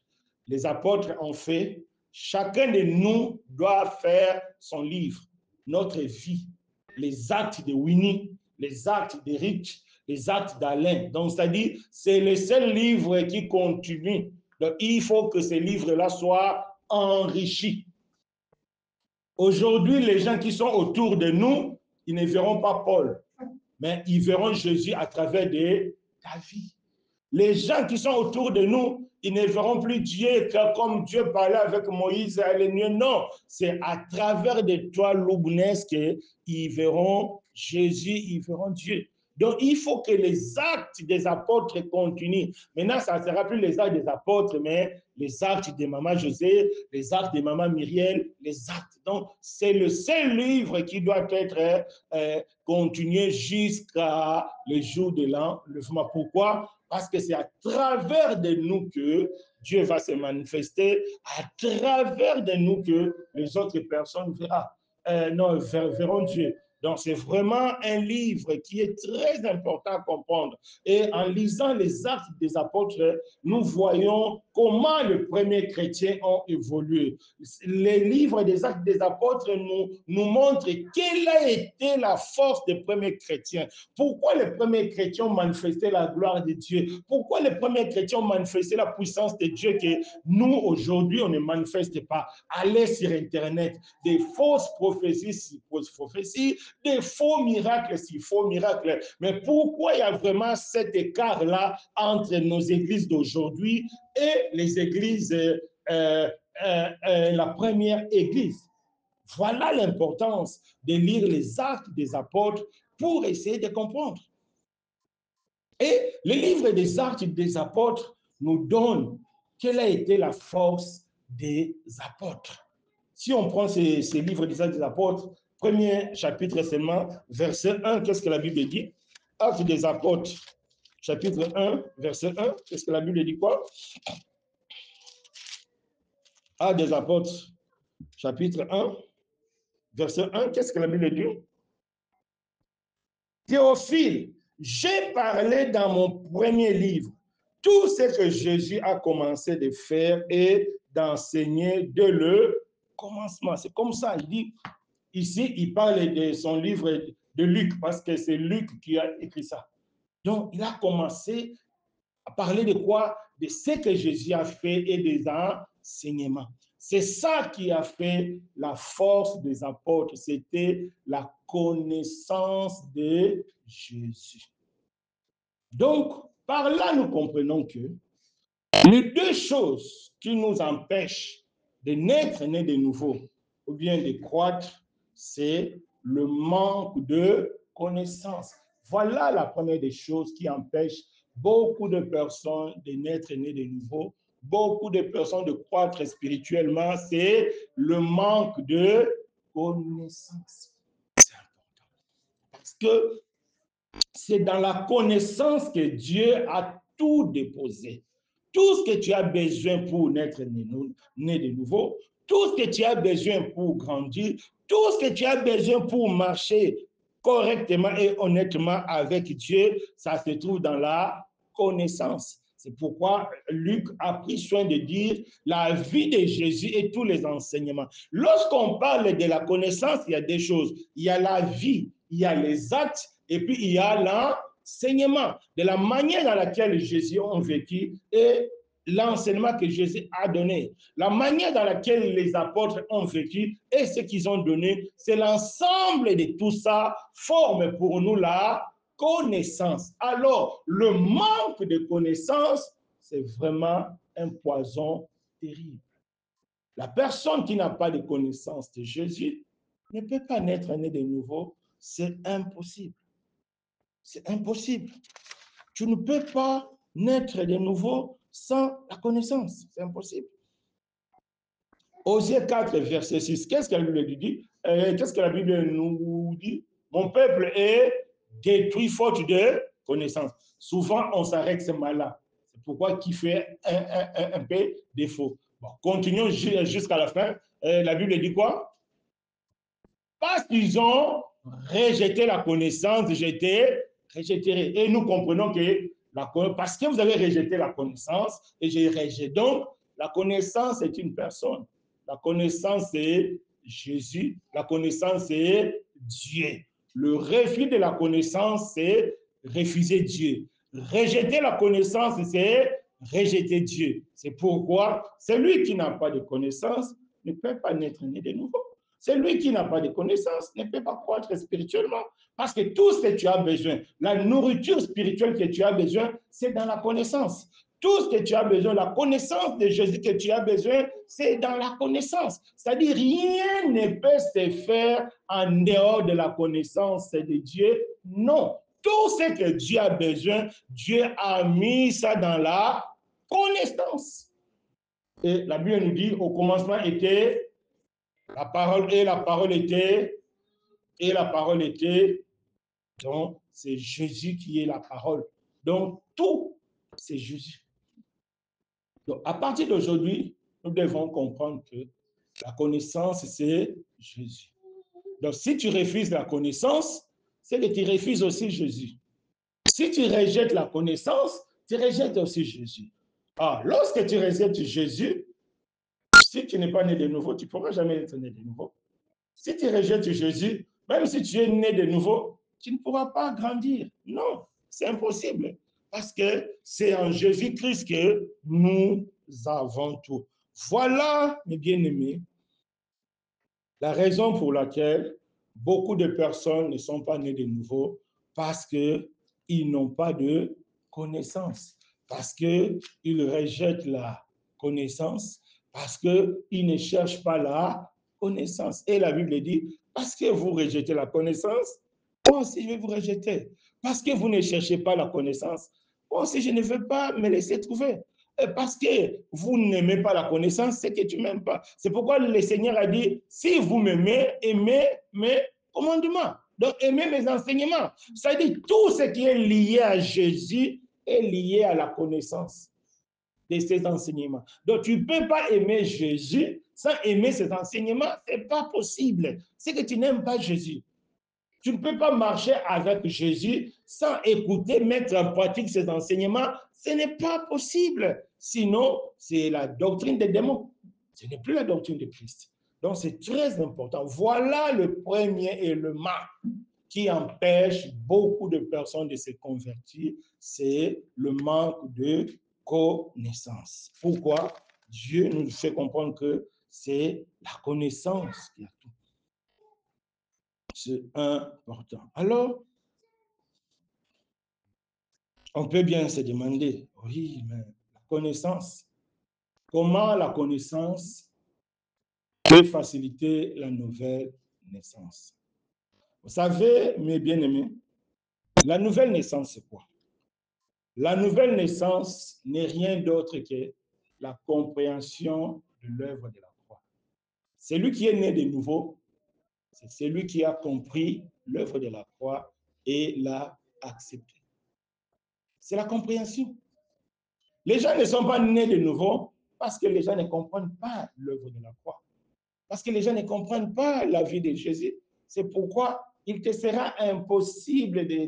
Les apôtres ont fait, chacun de nous doit faire son livre, notre vie, les actes de Winnie, les actes d'Éric, les actes d'Alain. Donc, c'est-à-dire, c'est le seul livre qui continue. Donc, il faut que ces livres-là soient enrichis. Aujourd'hui, les gens qui sont autour de nous, ils ne verront pas Paul, mais ils verront Jésus à travers ta vie. Les gens qui sont autour de nous, ils ne verront plus Dieu comme Dieu parlait avec Moïse et les nuées. Non, c'est à travers de toi, Loubnes, qu'ils verront Jésus, ils verront Dieu. Donc, il faut que les actes des apôtres continuent. Maintenant, ça ne sera plus les actes des apôtres, mais les actes de Maman José, les actes de Maman Myriel, les actes. Donc, c'est le seul livre qui doit être continué jusqu'à le jour de l'enlèvement. Pourquoi? Parce que c'est à travers de nous que Dieu va se manifester, à travers de nous que les autres personnes verront Dieu. Donc, c'est vraiment un livre qui est très important à comprendre. Et en lisant les actes des apôtres, nous voyons comment les premiers chrétiens ont évolué. Les livres des actes des apôtres nous montrent quelle a été la force des premiers chrétiens. Pourquoi les premiers chrétiens ont manifesté la gloire de Dieu? Pourquoi les premiers chrétiens ont manifesté la puissance de Dieu que nous, aujourd'hui, on ne manifeste pas? Allez sur Internet, des fausses prophéties, des faux miracles, faux miracles. Mais pourquoi il y a vraiment cet écart-là entre nos églises d'aujourd'hui et les églises, la première église? Voilà l'importance de lire les actes des apôtres pour essayer de comprendre. Et le livre des actes des apôtres nous donne quelle a été la force des apôtres. Si on prend ces livres des actes des apôtres, premier chapitre seulement, verset 1, qu'est-ce que la Bible dit? Actes des apôtres, chapitre 1, verset 1, qu'est-ce que la Bible dit quoi? Actes des apôtres, chapitre 1, verset 1, qu'est-ce que la Bible dit? Théophile, j'ai parlé dans mon premier livre tout ce que Jésus a commencé de faire et d'enseigner dès le commencement. C'est comme ça, il dit, ici, il parle de son livre de Luc, parce que c'est Luc qui a écrit ça. Donc, il a commencé à parler de quoi? De ce que Jésus a fait et des enseignements. C'est ça qui a fait la force des apôtres, c'était la connaissance de Jésus. Donc, par là, nous comprenons que les deux choses qui nous empêchent de naître nés de nouveau ou bien de croître, c'est le manque de connaissance. Voilà la première des choses qui empêche beaucoup de personnes de naître nés de nouveau, beaucoup de personnes de croître spirituellement, c'est le manque de connaissance. C'est important. Parce que c'est dans la connaissance que Dieu a tout déposé. Tout ce que tu as besoin pour naître né de nouveau, tout ce que tu as besoin pour grandir, tout ce que tu as besoin pour marcher correctement et honnêtement avec Dieu, ça se trouve dans la connaissance. C'est pourquoi Luc a pris soin de dire la vie de Jésus et tous les enseignements. Lorsqu'on parle de la connaissance, il y a des choses. Il y a la vie, il y a les actes, et puis il y a l'enseignement, de la manière dans laquelle Jésus a vécu et l'enseignement que Jésus a donné. La manière dans laquelle les apôtres ont vécu et ce qu'ils ont donné, c'est l'ensemble de tout ça forme pour nous la connaissance. Alors, le manque de connaissance, c'est vraiment un poison terrible. La personne qui n'a pas de connaissance de Jésus ne peut pas naître né de nouveau. C'est impossible. C'est impossible. Tu ne peux pas naître de nouveau sans la connaissance. C'est impossible. Osée 4, verset 6, qu'est-ce que la Bible dit? Qu'est-ce que la Bible nous dit? Mon peuple est détruit faute de connaissance. Souvent, on s'arrête ce mal-là. C'est pourquoi qui fait un peu défaut. Bon, continuons jusqu'à la fin. La Bible dit quoi? Parce qu'ils ont rejeté la connaissance, j'étais rejeté. Et nous comprenons que parce que vous avez rejeté la connaissance, et j'ai rejeté. Donc, la connaissance est une personne. La connaissance, c'est Jésus. La connaissance, c'est Dieu. Le refus de la connaissance, c'est refuser Dieu. Rejeter la connaissance, c'est rejeter Dieu. C'est pourquoi celui qui n'a pas de connaissance ne peut pas naître né de nouveau. Celui qui n'a pas de connaissance ne peut pas croître spirituellement. Parce que tout ce que tu as besoin, la nourriture spirituelle que tu as besoin, c'est dans la connaissance. Tout ce que tu as besoin, la connaissance de Jésus que tu as besoin, c'est dans la connaissance. C'est-à-dire, rien ne peut se faire en dehors de la connaissance de Dieu. Non. Tout ce que Dieu a besoin, Dieu a mis ça dans la connaissance. Et la Bible nous dit, au commencement était la parole, et la parole était, et la parole était. Donc, c'est Jésus qui est la parole. Donc, tout, c'est Jésus. Donc, à partir d'aujourd'hui, nous devons comprendre que la connaissance, c'est Jésus. Donc, si tu refuses la connaissance, c'est que tu refuses aussi Jésus. Si tu rejettes la connaissance, tu rejettes aussi Jésus. Ah, lorsque tu rejettes Jésus, si tu n'es pas né de nouveau, tu ne pourras jamais être né de nouveau. Si tu rejettes Jésus, même si tu es né de nouveau, tu ne pourras pas grandir. Non, c'est impossible. Parce que c'est en Jésus-Christ que nous avons tout. Voilà, mes bien-aimés, la raison pour laquelle beaucoup de personnes ne sont pas nées de nouveau, parce qu'ils n'ont pas de connaissance, parce qu'ils rejettent la connaissance, parce qu'ils ne cherchent pas la connaissance. Et la Bible dit, parce que vous rejetez la connaissance, moi aussi je vais vous rejeter. Parce que vous ne cherchez pas la connaissance, moi aussi je ne veux pas me laisser trouver. Parce que vous n'aimez pas la connaissance, c'est que tu ne m'aimes pas. C'est pourquoi le Seigneur a dit, si vous m'aimez, aimez mes commandements. Donc, aimez mes enseignements. C'est-à-dire, tout ce qui est lié à Jésus est lié à la connaissance de ses enseignements. Donc, tu ne peux pas aimer Jésus sans aimer ses enseignements. Ce n'est pas possible. C'est que tu n'aimes pas Jésus. Tu ne peux pas marcher avec Jésus sans écouter, mettre en pratique ses enseignements. Ce n'est pas possible. Sinon, c'est la doctrine des démons. Ce n'est plus la doctrine de Christ. Donc, c'est très important. Voilà le premier élément qui empêche beaucoup de personnes de se convertir, c'est le manque de connaissance. Pourquoi? Dieu nous fait comprendre que c'est la connaissance qui a tout. C'est important. Alors, on peut bien se demander, oui, mais la connaissance, comment la connaissance peut faciliter la nouvelle naissance? Vous savez, mes bien-aimés, la nouvelle naissance, c'est quoi? La nouvelle naissance n'est rien d'autre que la compréhension de l'œuvre de la croix. Celui qui est né de nouveau, c'est celui qui a compris l'œuvre de la croix et l'a accepté. C'est la compréhension. Les gens ne sont pas nés de nouveau parce que les gens ne comprennent pas l'œuvre de la croix. Parce que les gens ne comprennent pas la vie de Jésus. C'est pourquoi il te sera impossible de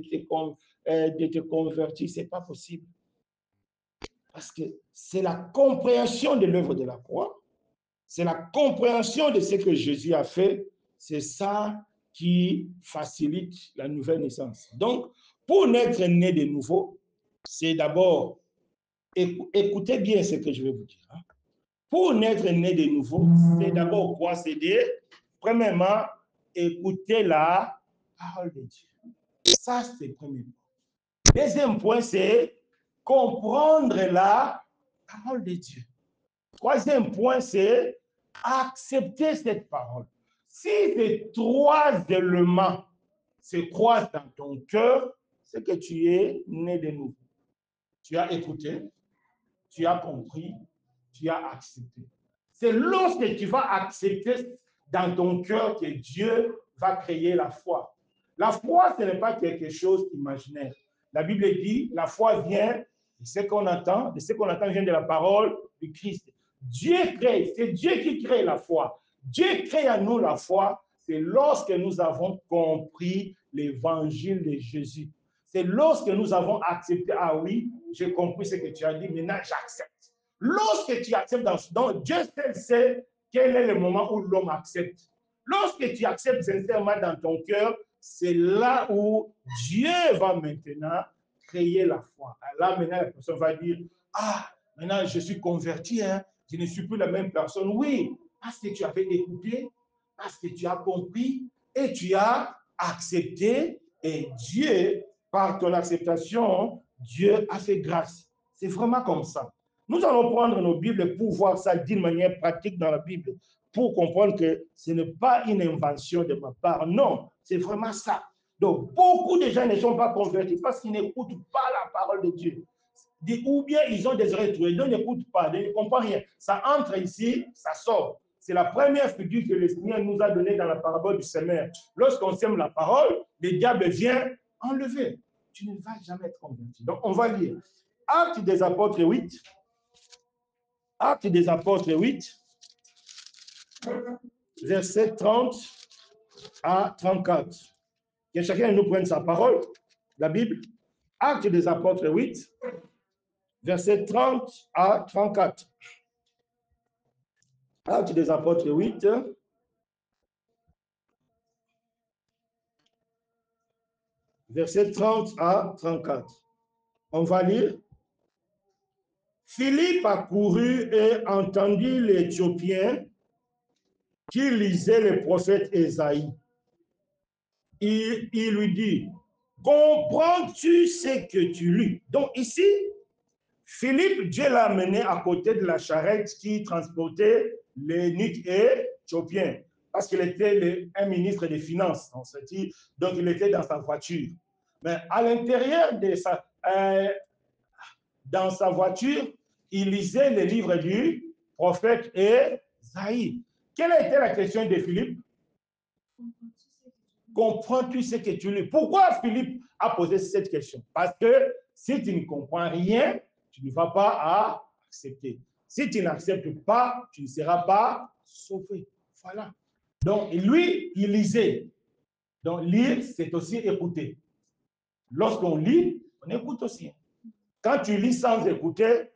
te convertir. Ce n'est pas possible. Parce que c'est la compréhension de l'œuvre de la croix. C'est la compréhension de ce que Jésus a fait. C'est ça qui facilite la nouvelle naissance. Donc, pour naître né de nouveau, c'est d'abord, écoutez bien ce que je vais vous dire. Pour naître né de nouveau, c'est d'abord quoi? C'est premièrement, écouter la parole de Dieu. Ça, c'est le premier point. Deuxième point, c'est comprendre la parole de Dieu. Troisième point, c'est accepter cette parole. Si ces trois éléments se croisent dans ton cœur, c'est que tu es né de nouveau. Tu as écouté, tu as compris, tu as accepté. C'est lorsque tu vas accepter dans ton cœur que Dieu va créer la foi. La foi, ce n'est pas quelque chose d'imaginaire. La Bible dit, la foi vient de ce qu'on entend, vient de la parole du Christ. Dieu crée, c'est Dieu qui crée la foi. Dieu crée à nous la foi, c'est lorsque nous avons compris l'évangile de Jésus. C'est lorsque nous avons accepté, ah oui, j'ai compris ce que tu as dit, maintenant j'accepte. Lorsque tu acceptes, donc Dieu sait quel est le moment où l'homme accepte. Lorsque tu acceptes sincèrement dans ton cœur, c'est là où Dieu va maintenant créer la foi. Là, maintenant, la personne va dire, ah, maintenant je suis converti, hein, je ne suis plus la même personne. Oui, parce que tu avais écouté, parce que tu as compris et tu as accepté. Et Dieu, par ton acceptation, Dieu a fait grâce. C'est vraiment comme ça. Nous allons prendre nos Bibles pour voir ça d'une manière pratique dans la Bible, pour comprendre que ce n'est pas une invention de ma part. Non, c'est vraiment ça. Donc, beaucoup de gens ne sont pas convertis parce qu'ils n'écoutent pas la parole de Dieu. Ou bien ils ont des oreilles trouées, donc ils n'écoutent pas, ils ne comprennent rien. Ça entre ici, ça sort. C'est la première figure que le Seigneur nous a donnée dans la parabole du semeur. Lorsqu'on sème la parole, le diable vient enlever. Tu ne vas jamais être converti. Donc, on va lire. Actes des apôtres 8. Actes des apôtres 8, verset 30 à 34. Que chacun nous prenne sa parole, la Bible. Actes des apôtres 8, verset 30 à 34. Actes des apôtres 8, verset 30 à 34. On va lire. Philippe a couru et entendit l'Éthiopien qui lisait le prophète Ésaïe. Il lui dit, comprends-tu ce que tu lis? Donc ici, Philippe, Dieu l'a amené à côté de la charrette qui transportait l'eunuque éthiopien, parce qu'il était un ministre des Finances, donc il était dans sa voiture. Mais à l'intérieur de dans sa voiture, il lisait les livres du prophète Ésaïe. Quelle était la question de Philippe? Comprends-tu ce que tu lis? Pourquoi Philippe a posé cette question? Parce que si tu ne comprends rien, tu ne vas pas accepter. Si tu n'acceptes pas, tu ne seras pas sauvé. Voilà. Donc, lui, il lisait. Donc, lire, c'est aussi écouter. Lorsqu'on lit, on écoute aussi. Quand tu lis sans écouter,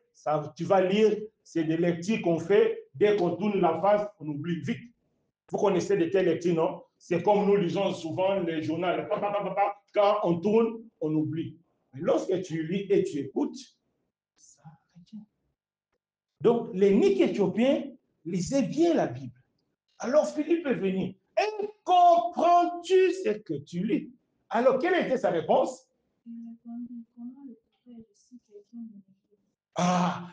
tu vas lire, c'est des lectures qu'on fait, dès qu'on tourne la page, on oublie vite. Vous connaissez de telles lectures, non? C'est comme nous lisons souvent les journaux. Quand on tourne, on oublie. Mais lorsque tu lis et tu écoutes, ça retient. Donc, l'eunuque éthiopien lisait bien la Bible. Alors, Philippe est venu. Et comprends-tu ce que tu lis? Alors, quelle était sa réponse?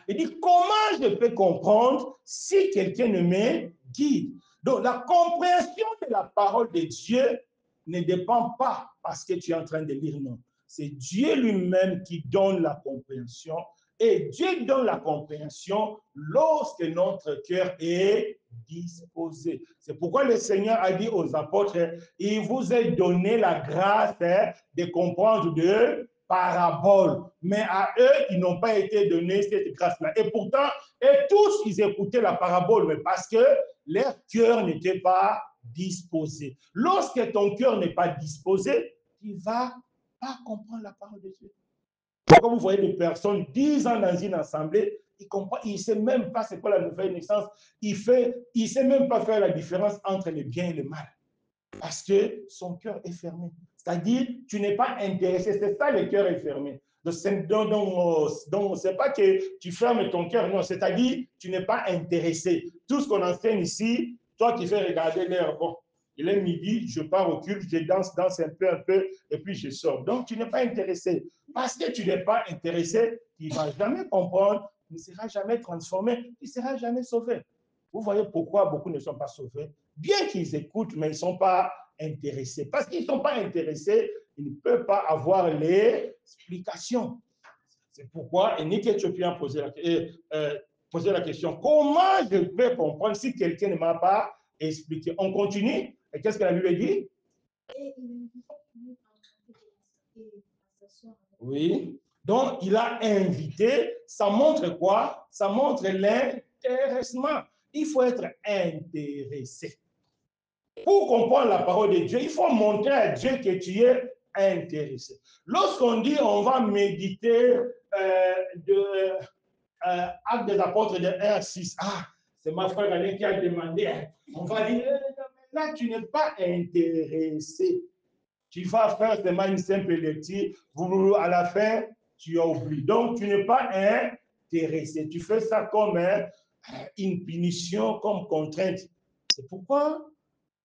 Il dit, comment je peux comprendre si quelqu'un ne me guide? Donc, la compréhension de la parole de Dieu ne dépend pas parce que tu es en train de lire, non. C'est Dieu lui-même qui donne la compréhension. Et Dieu donne la compréhension lorsque notre cœur est disposé. C'est pourquoi le Seigneur a dit aux apôtres, il vous est donné la grâce de comprendre de parabole. Mais à eux, ils n'ont pas été donnés cette grâce-là. Et pourtant, tous, ils écoutaient la parabole, mais parce que leur cœur n'était pas disposé. Lorsque ton cœur n'est pas disposé, tu ne vas pas comprendre la parole de Dieu. Pourquoi vous voyez des personnes 10 ans dans une assemblée, il ne sait même pas c'est quoi la nouvelle naissance, il ne sait même pas faire la différence entre le bien et le mal. Parce que son cœur est fermé. C'est-à-dire, tu n'es pas intéressé. C'est ça, le cœur est fermé. Donc, ce n'est pas que tu fermes ton cœur, non. C'est-à-dire, tu n'es pas intéressé. Tout ce qu'on enseigne ici, toi qui fais regarder l'heure, bon, il est midi, je pars au culte, je danse un peu, et puis je sors. Donc, tu n'es pas intéressé. Parce que tu n'es pas intéressé, tu ne vas jamais comprendre, tu ne seras jamais transformé, tu ne seras jamais sauvé. Vous voyez pourquoi beaucoup ne sont pas sauvés? Bien qu'ils écoutent, mais ils ne sont pas intéressés. Parce qu'ils ne sont pas intéressés, ils ne peuvent pas avoir les explications. C'est pourquoi l'eunuque éthiopien a posé la question, comment je peux comprendre si quelqu'un ne m'a pas expliqué? On continue. Et qu'est-ce que la Bible dit? Oui. Donc, il a invité. Ça montre quoi? Ça montre l'intéressement. Il faut être intéressé. Pour comprendre la parole de Dieu, il faut montrer à Dieu que tu es intéressé. Lorsqu'on dit on va méditer Actes des apôtres de 1 à 6, c'est ma frère Alain qui a demandé, on va dire, là tu n'es pas intéressé. Tu vas faire seulement une simple lecture, à la fin, tu as oublié. Donc tu n'es pas intéressé. Tu fais ça comme une punition, comme contrainte. C'est pourquoi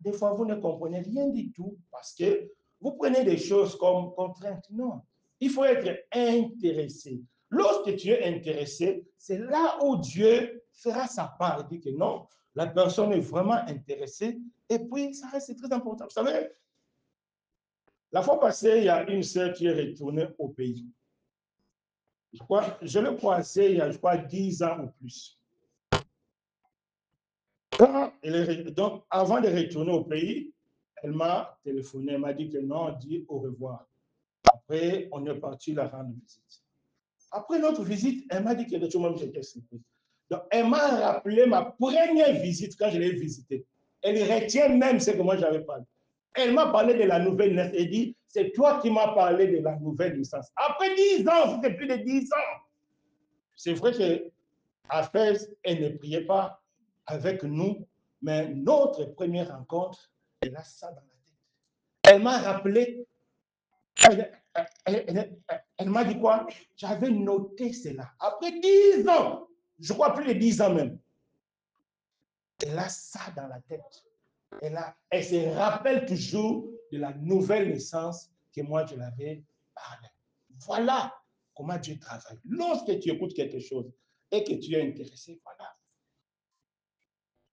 des fois, vous ne comprenez rien du tout parce que vous prenez des choses comme contrainte. Non, il faut être intéressé. Lorsque tu es intéressé, c'est là où Dieu fera sa part. Il dit que non, la personne est vraiment intéressée. Et puis, ça reste très important. Vous savez, la fois passée, il y a une sœur qui est retournée au pays. Je l'ai croisée il y a, je crois, 10 ans ou plus. Donc, avant de retourner au pays, elle m'a téléphoné, elle m'a dit que non, dit au revoir. Après, on est parti la rendre visite. Après notre visite, elle m'a dit que de tout le monde j'étais surprise. Donc, elle m'a rappelé ma première visite quand je l'ai visitée. Elle retient même ce que moi j'avais parlé. Elle m'a parlé de la nouvelle naissance. Elle dit, c'est toi qui m'as parlé de la nouvelle naissance. Après 10 ans, c'était plus de 10 ans. C'est vrai qu'à Fès, elle ne priait pas avec nous, mais notre première rencontre, elle a ça dans la tête. Elle m'a rappelé, elle m'a dit quoi? J'avais noté cela. Après 10 ans, je crois plus de 10 ans même, elle a ça dans la tête. Elle se rappelle toujours de la nouvelle naissance que moi je l'avais parlé. Voilà comment Dieu travaille. Lorsque tu écoutes quelque chose et que tu es intéressé, voilà.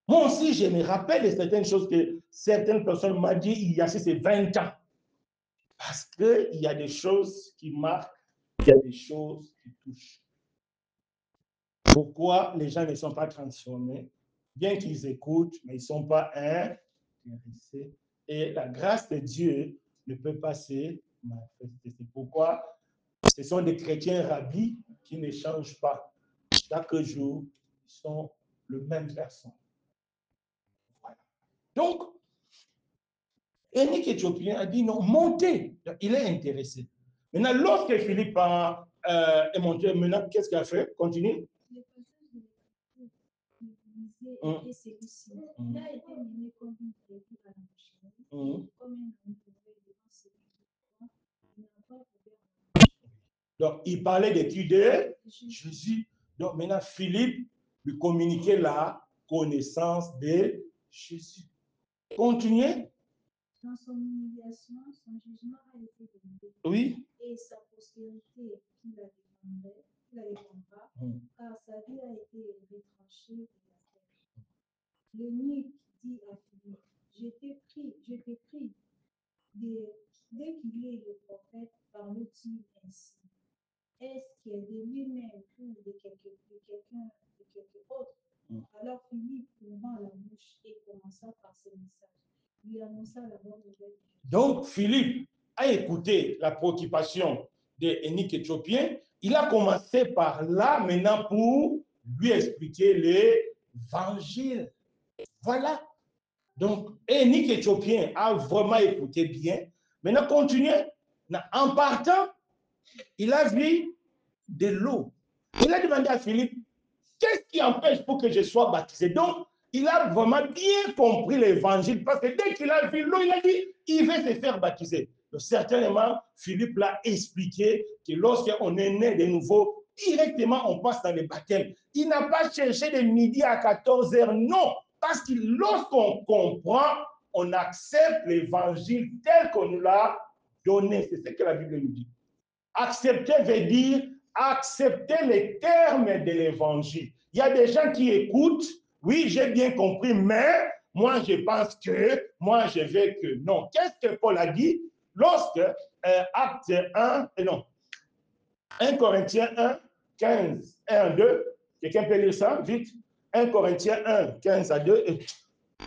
Moi aussi, je me rappelle de certaines choses que certaines personnes m'ont dit il y a ces 20 ans. Parce qu'il y a des choses qui marquent, il y a des choses qui touchent. Pourquoi les gens ne sont pas transformés? Bien qu'ils écoutent, mais ils ne sont pas intéressés. Et la grâce de Dieu ne peut pas se manifester. C'est pourquoi ce sont des chrétiens rabbis qui ne changent pas. Chaque jour, ils sont le même personne. Voilà. Donc, Énique Éthiopien a dit non, montez. Il est intéressé. Maintenant, lorsque Philippe est monté, maintenant, qu'est-ce qu'il a fait? Continue. Le passage de l'église était celui-ci. Il a été mené comme une tribu à la machine, comme un homme trouvé devant ses enfants. Il n'a pas ouvert. Donc, il parlait de qui? De Jésus. Donc, maintenant, Philippe lui communiquait la connaissance de Jésus. Continuez. Dans son humiliation, son jugement a été donné. Oui. Et sa postérité qui la défendra, car sa vie a été retranchée de la terre. L'eunuque dit à Philippe, je t'ai pris dès qu'il est le prophète, parle-t-il ainsi. Est-ce qu'il est de lui-même ou de quelqu'un autre? Alors Philippe ouvrit la bouche et commença par ce message. Lui annonça la bonne nouvelle. Donc, Philippe a écouté la préoccupation d'Énique Éthiopien. Il a commencé par là maintenant pour lui expliquer l'évangile. Voilà. Donc, Énique Éthiopien a vraiment écouté bien. Maintenant, continuez. En partant, il a vu de l'eau. Il a demandé à Philippe, qu'est-ce qui empêche pour que je sois baptisé? Donc, il a vraiment bien compris l'évangile parce que dès qu'il a vu l'eau, il a dit, il veut se faire baptiser. Donc, certainement, Philippe l'a expliqué que lorsqu'on est né de nouveau, directement, on passe dans le baptême. Il n'a pas cherché de midi à 14 heures, non. Parce que lorsqu'on comprend, on accepte l'évangile tel qu'on nous l'a donné. C'est ce que la Bible nous dit. Accepter veut dire accepter les termes de l'évangile. Il y a des gens qui écoutent, oui, j'ai bien compris, mais moi je pense que, moi je veux que. Non. Qu'est-ce que Paul a dit? Lorsque Acte 1, non, 1 Corinthiens 1, 15, 1 à 2, quelqu'un peut lire ça vite? 1 Corinthiens 1, 15 à 2,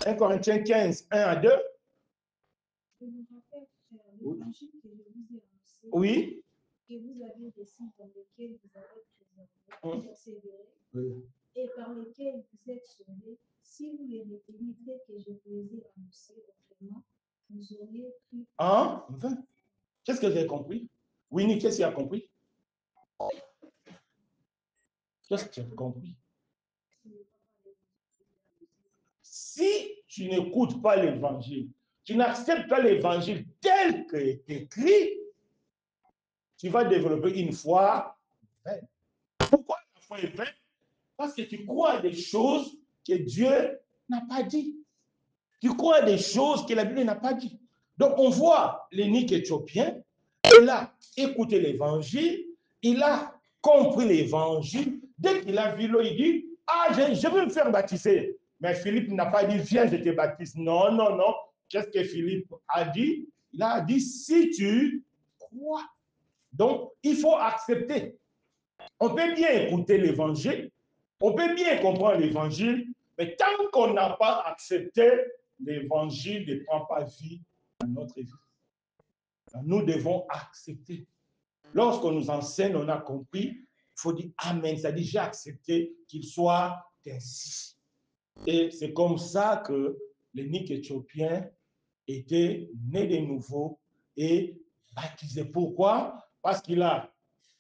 1 Corinthiens 15, 1 à 2. Je vous rappelle, l'évangile que je vous ai annoncé. Oui. Que vous avez des signes dans lesquels vous avez persévéré, et par lesquels vous êtes sauvés, si vous les retenez tels que je vous les ai annoncés autrement, vous auriez pris. 1, 20. Qu'est-ce que j'ai compris? Winnie, qu'est-ce qu'il a compris? Qu'est-ce que tu as compris? Si tu n'écoutes pas l'évangile, tu n'acceptes pas l'évangile tel qu'il est écrit, tu vas développer une foi vaine. Pourquoi la foi est vaine? Parce que tu crois à des choses que Dieu n'a pas dit. Tu crois des choses que la Bible n'a pas dit. Donc, on voit l'énigme éthiopien, il a écouté l'évangile, il a compris l'évangile. Dès qu'il a vu l'eau, il dit, ah, je veux me faire baptiser. Mais Philippe n'a pas dit, viens, je te baptise. Non, non, non. Qu'est-ce que Philippe a dit? Il a dit, si tu crois. Donc, il faut accepter. On peut bien écouter l'évangile, on peut bien comprendre l'évangile, mais tant qu'on n'a pas accepté, l'évangile ne prend pas vie dans notre vie. Nous devons accepter. Lorsqu'on nous enseigne, on a compris, il faut dire Amen. C'est-à-dire, j'ai accepté qu'il soit ainsi. Et c'est comme ça que l'énigme éthiopien était né de nouveau et baptisé. Pourquoi? Parce qu'il a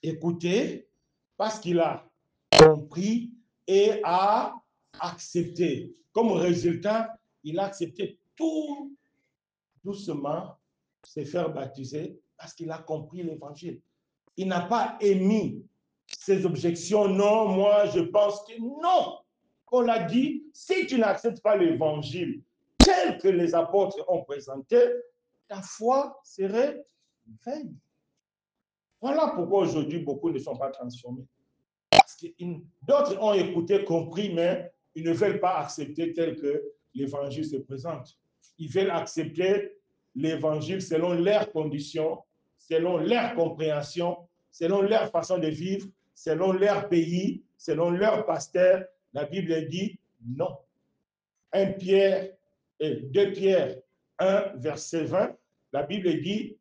écouté, parce qu'il a compris et a accepté. Comme résultat, il a accepté tout doucement se faire baptiser parce qu'il a compris l'évangile. Il n'a pas émis ses objections. Non, moi, je pense que non. On l'a dit, si tu n'acceptes pas l'évangile tel que les apôtres ont présenté, ta foi serait vaine. Voilà pourquoi aujourd'hui, beaucoup ne sont pas transformés. Parce que d'autres ont écouté, compris, mais ils ne veulent pas accepter tel que l'évangile se présente. Ils veulent accepter l'évangile selon leurs conditions, selon leur compréhension, selon leur façon de vivre, selon leur pays, selon leur pasteur. La Bible dit non. 2 Pierre 1, verset 20, la Bible dit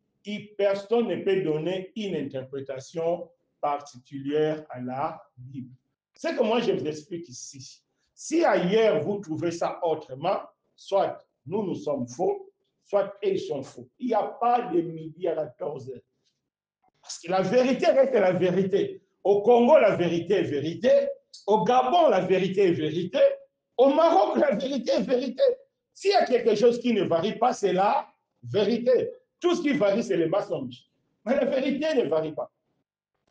personne ne peut donner une interprétation particulière à la Bible. Ce que moi je vous explique ici, si ailleurs vous trouvez ça autrement, soit nous sommes faux, soit ils sont faux. Il n'y a pas de midi à 14 heures. Parce que la vérité reste la vérité. Au Congo, la vérité est vérité. Au Gabon, la vérité est vérité. Au Maroc, la vérité est vérité. S'il y a quelque chose qui ne varie pas, c'est la vérité. Tout ce qui varie, c'est le mensonge. Mais la vérité ne varie pas.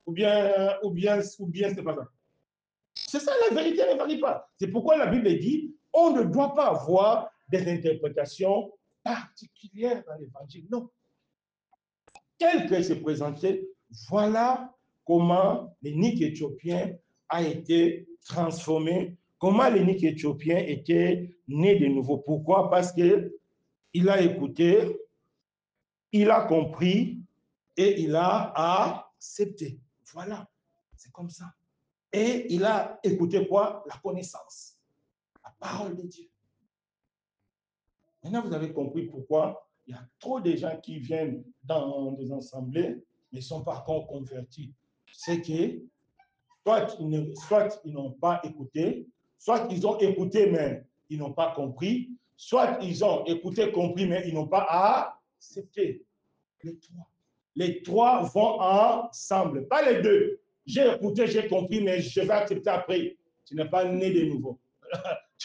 Ou bien, c'est pas ça. C'est ça, la vérité ne varie pas. C'est pourquoi la Bible dit, on ne doit pas avoir des interprétations particulières dans l'évangile. Non. Tel que c'est présenté, voilà comment l'énigme éthiopien a été transformé, comment l'énigme éthiopien était né de nouveau. Pourquoi? Parce qu'il a écouté, il a compris et il a accepté. Voilà, c'est comme ça. Et il a écouté quoi? La connaissance, la parole de Dieu. Maintenant, vous avez compris pourquoi il y a trop de gens qui viennent dans des assemblées, mais ne sont pas encore convertis. C'est que soit ils n'ont pas écouté, soit ils ont écouté, mais ils n'ont pas compris, soit ils ont écouté, compris, mais ils n'ont pas accepté. Les trois vont ensemble, pas les deux. J'ai écouté, j'ai compris, mais je vais accepter après. Tu n'es pas né de nouveau.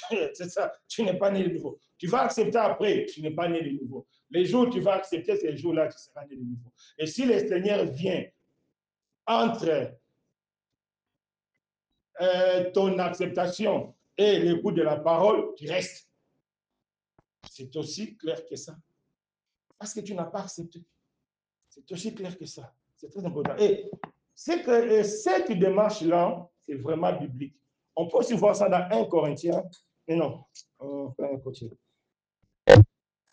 C'est ça, tu n'es pas né de nouveau. Tu vas accepter après, tu n'es pas né de nouveau. Les jours où tu vas accepter, ces jours-là, tu seras né de nouveau. Et si le Seigneur vient entre ton acceptation et l'écoute de la parole, tu restes. C'est aussi clair que ça. Parce que tu n'as pas accepté. C'est aussi clair que ça. C'est très important. Et cette démarche-là, c'est vraiment biblique. On peut aussi voir ça dans 1 Corinthiens. Mais non, pas un côté.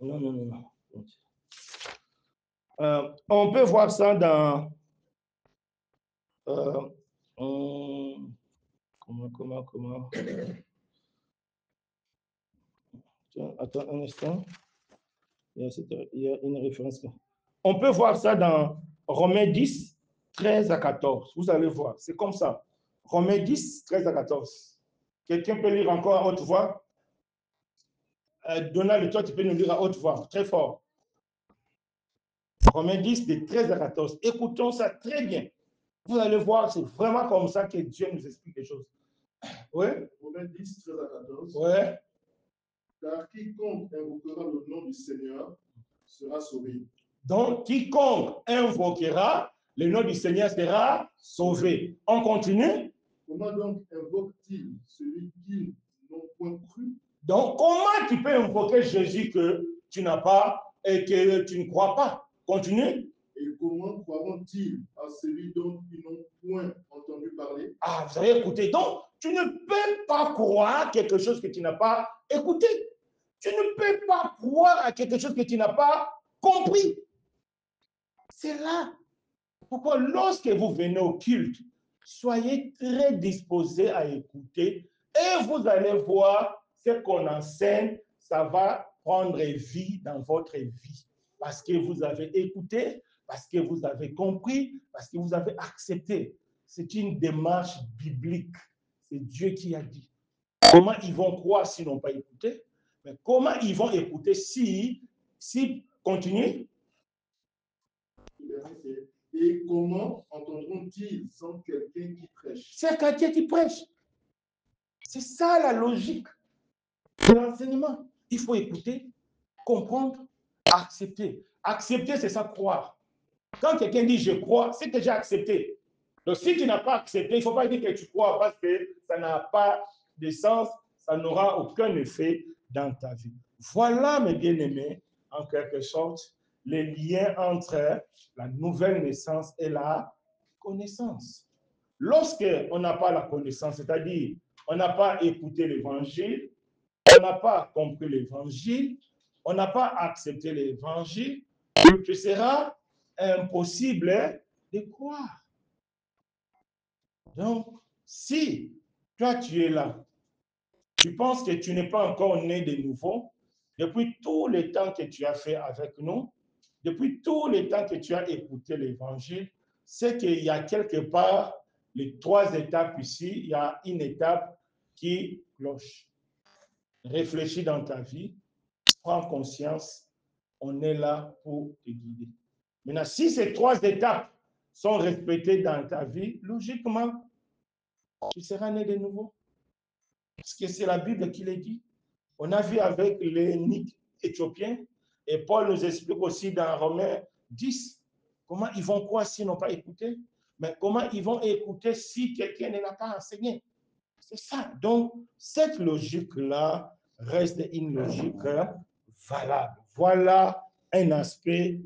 Non. On peut voir ça dans... Comment Tiens, attends un instant. Il y a une référence. On peut voir ça dans Romains 10, 13 à 14. Vous allez voir, c'est comme ça. Romains 10, 13 à 14. Quelqu'un peut lire encore à haute voix? Donald, toi, tu peux nous lire à haute voix, très fort. Romains 10, de 13 à 14. Écoutons ça très bien. Vous allez voir, c'est vraiment comme ça que Dieu nous explique les choses. Oui? Romains 10, 13 à 14. Oui. Car quiconque invoquera le nom du Seigneur sera sauvé. Donc, quiconque invoquera le nom du Seigneur sera sauvé. On continue? Comment donc invoque-t-il celui qui n'ont point cru? Donc, comment tu peux invoquer Jésus que tu n'as pas et que tu ne crois pas? Continue. Et comment croiront-ils à celui dont ils n'ont point entendu parler? Ah, vous avez écouté. Donc, tu ne peux pas croire quelque chose que tu n'as pas écouté. Tu ne peux pas croire à quelque chose que tu n'as pas compris. C'est là. Pourquoi, lorsque vous venez au culte, soyez très disposés à écouter et vous allez voir ce qu'on enseigne, ça va prendre vie dans votre vie. Parce que vous avez écouté, parce que vous avez compris, parce que vous avez accepté. C'est une démarche biblique. C'est Dieu qui a dit. Comment ils vont croire s'ils n'ont pas écouté? Mais comment ils vont écouter si continue? Et comment entendront-ils sans quelqu'un qui prêche? C'est quelqu'un qui prêche. C'est ça la logique de l'enseignement. Il faut écouter, comprendre, accepter. Accepter, c'est ça, croire. Quand quelqu'un dit je crois, c'est que j'ai accepté. Donc si tu n'as pas accepté, il ne faut pas dire que tu crois parce que ça n'a pas de sens, ça n'aura aucun effet dans ta vie. Voilà, mes bien-aimés, en quelque sorte, les liens entre la nouvelle naissance et la connaissance. Lorsqu'on n'a pas la connaissance, c'est-à-dire on n'a pas écouté l'évangile, on n'a pas compris l'évangile, on n'a pas accepté l'évangile, ce sera impossible de croire. Donc, si toi tu es là, tu penses que tu n'es pas encore né de nouveau, depuis tout le temps que tu as fait avec nous, depuis tout le temps que tu as écouté l'évangile, c'est qu'il y a quelque part les 3 étapes ici, il y a une étape qui cloche. Réfléchis dans ta vie, prends conscience, on est là pour te guider. Maintenant, si ces 3 étapes sont respectées dans ta vie, logiquement, tu seras né de nouveau. Parce que c'est la Bible qui le dit. On a vu avec l'énigme éthiopien, et Paul nous explique aussi dans Romains 10, comment ils vont croire s'ils n'ont pas écouté, mais comment ils vont écouter si quelqu'un ne l'a pas enseigné. C'est ça. Donc, cette logique-là reste une logique valable. Voilà un aspect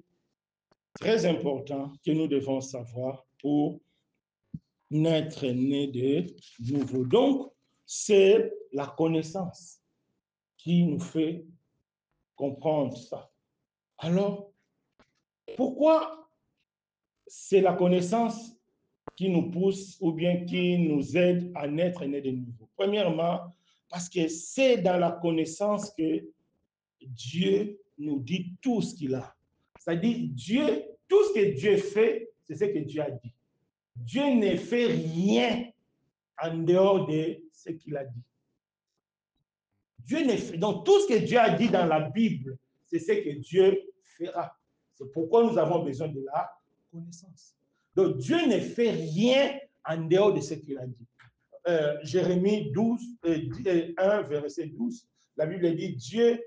très important que nous devons savoir pour naître né de nouveau. Donc, c'est la connaissance qui nous fait comprendre ça. Alors, pourquoi c'est la connaissance qui nous pousse ou bien qui nous aide à naître né de nouveau? Premièrement, parce que c'est dans la connaissance que Dieu nous dit tout ce qu'il a. C'est-à-dire, Dieu, tout ce que Dieu fait, c'est ce que Dieu a dit. Dieu ne fait rien en dehors de ce qu'il a dit. Dieu ne fait, donc tout ce que Dieu a dit dans la Bible, c'est ce que Dieu fera. C'est pourquoi nous avons besoin de la connaissance. Donc Dieu ne fait rien en dehors de ce qu'il a dit. Jérémie 1, verset 12, la Bible dit Dieu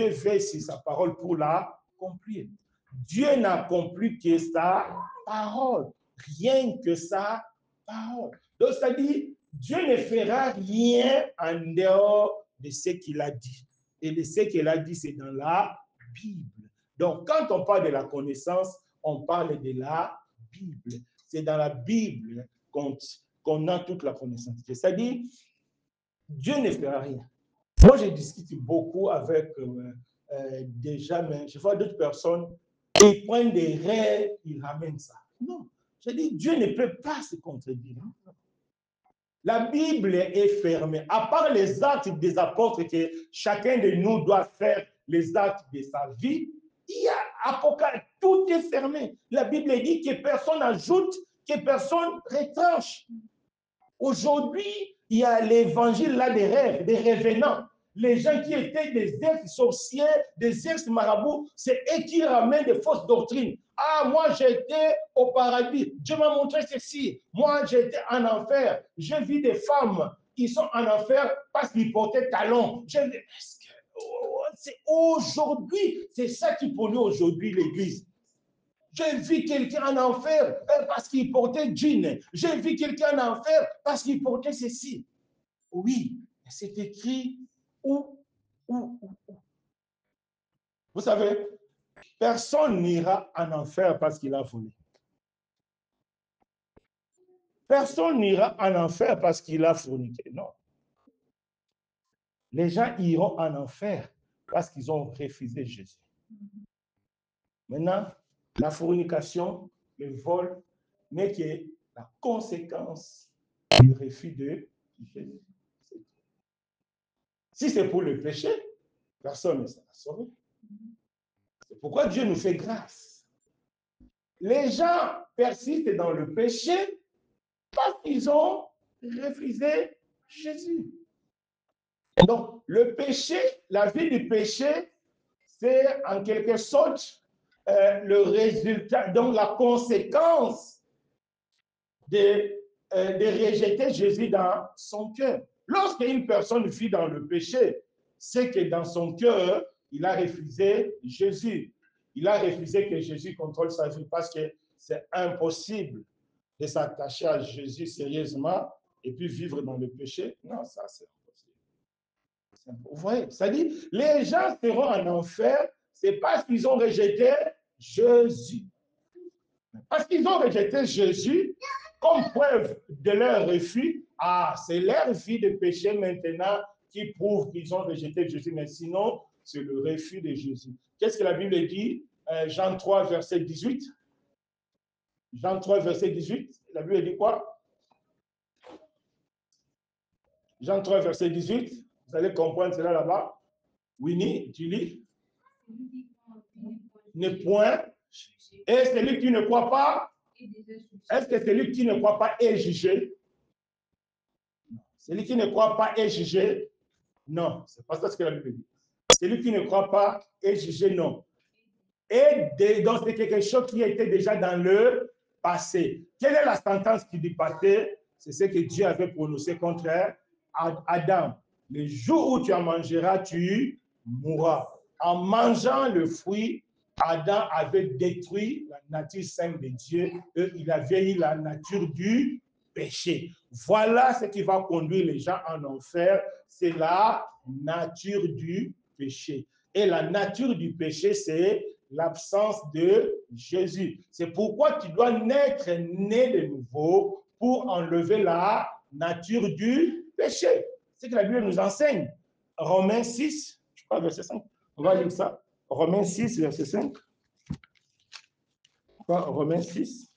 veille sur sa parole pour l'accomplir. Dieu n'accomplit que sa parole, rien que sa parole. Donc, c'est-à-dire, Dieu ne fera rien en dehors de ce qu'il a dit. Et de ce qu'il a dit, c'est dans la Bible. Donc, quand on parle de la connaissance, on parle de la Bible. C'est dans la Bible qu'on a toute la connaissance. C'est-à-dire, Dieu ne fera rien. Moi, je discute beaucoup avec des gens, mais je vois d'autres personnes, ils prennent des rêves, ils ramènent ça. Non, je dis, Dieu ne peut pas se contredire. La Bible est fermée. À part les actes des apôtres que chacun de nous doit faire, les actes de sa vie, il y a Apocalypse, tout est fermé. La Bible dit que personne n'ajoute, que personne retranche. Aujourd'hui, il y a l'évangile là des rêves, des revenants. Les gens qui étaient des ex-sorciers, des ex-marabouts, c'est eux qui ramènent des fausses doctrines. Ah, moi j'étais au paradis, Dieu m'a montré ceci. Moi j'étais en enfer, j'ai vu des femmes qui sont en enfer parce qu'ils portaient talons. Aujourd'hui, c'est ça qui pollue aujourd'hui l'église. J'ai vu quelqu'un en enfer parce qu'il portait jean. J'ai vu quelqu'un en enfer parce qu'il portait ceci. Oui, c'est écrit où. Vous savez, personne n'ira en enfer parce qu'il a volé. Personne n'ira en enfer parce qu'il a forniqué. Non. Les gens iront en enfer parce qu'ils ont refusé Jésus. Maintenant, la fornication, le vol, n'est que la conséquence du refus de Jésus. Si c'est pour le péché, personne ne sera sauvé. C'est pourquoi Dieu nous fait grâce. Les gens persistent dans le péché parce qu'ils ont refusé Jésus. Donc, le péché, la vie du péché, c'est en quelque sorte le résultat, donc la conséquence de rejeter Jésus dans son cœur. Lorsqu'une personne vit dans le péché, c'est que dans son cœur, il a refusé Jésus. Il a refusé que Jésus contrôle sa vie parce que c'est impossible de s'attacher à Jésus sérieusement et puis vivre dans le péché. Non, ça c'est impossible. Vous voyez, c'est-à-dire, les gens seront en enfer, c'est parce qu'ils ont rejeté Jésus. Parce qu'ils ont rejeté Jésus, comme preuve de leur refus, c'est leur vie de péché maintenant qui prouve qu'ils ont rejeté Jésus, mais sinon, c'est le refus de Jésus. Qu'est-ce que la Bible dit? Jean 3, verset 18. Jean 3, verset 18. La Bible dit quoi? Jean 3, verset 18. Vous allez comprendre cela là-bas. Winnie, tu lis? Ne point. Et celui qui ne croit pas, est-ce que celui qui ne croit pas est jugé? Celui qui ne croit pas est jugé? Non, c'est pas ça ce que la Bible dit. Celui qui ne croit pas est jugé? Non. Et donc c'est quelque chose qui était déjà dans le passé. Quelle est la sentence qui dit passé? C'est ce que Dieu avait prononcé contre Adam. Le jour où tu en mangeras, tu mourras. En mangeant le fruit, Adam avait détruit la nature sainte de Dieu et il avait eu la nature du péché. Voilà ce qui va conduire les gens en enfer, c'est la nature du péché. Et la nature du péché, c'est l'absence de Jésus. C'est pourquoi tu dois naître né de nouveau pour enlever la nature du péché. C'est ce que la Bible nous enseigne. Romains 6, je crois, verset 5. On va lire ça. Romains 6, verset 5. Romains 6.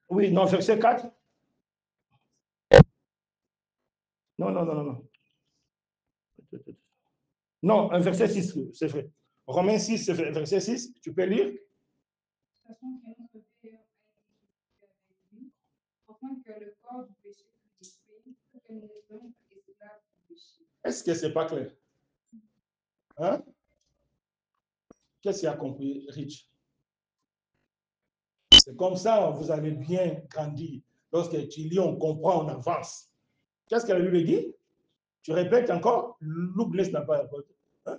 Oui, non, verset 4. Non. Non, un verset 6, c'est vrai. Romains 6, verset 6, tu peux lire? Est-ce que ce n'est pas clair? Hein? Qu'est-ce qu'il a compris, Rich? C'est comme ça, vous allez bien grandir. Lorsque tu lis, on comprend, on avance. Qu'est-ce que la Bible dit? Tu répètes encore? L'oubli n'a pas répondu. Hein?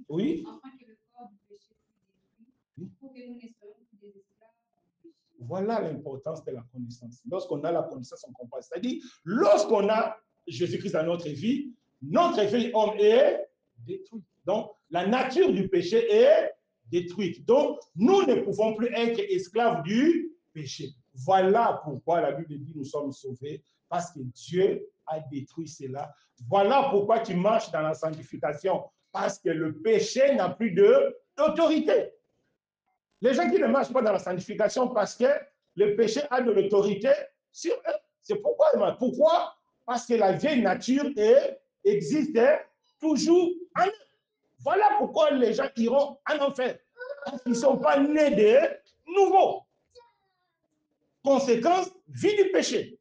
Oui. Voilà l'importance de la connaissance. Lorsqu'on a la connaissance, on comprend. C'est-à-dire, lorsqu'on a Jésus-Christ dans notre vie homme est détruit. Donc, la nature du péché est détruite. Donc, nous ne pouvons plus être esclaves du péché. Voilà pourquoi la Bible dit nous sommes sauvés, parce que Dieu a détruit cela. Voilà pourquoi tu marches dans la sanctification, parce que le péché n'a plus d'autorité. Les gens qui ne marchent pas dans la sanctification parce que le péché a de l'autorité sur eux. C'est pourquoi. Pourquoi? Parce que la vieille nature existe toujours en eux. Voilà pourquoi les gens iront en enfer. Parce qu'ils ne sont pas nés de nouveau. Conséquence, vie du péché.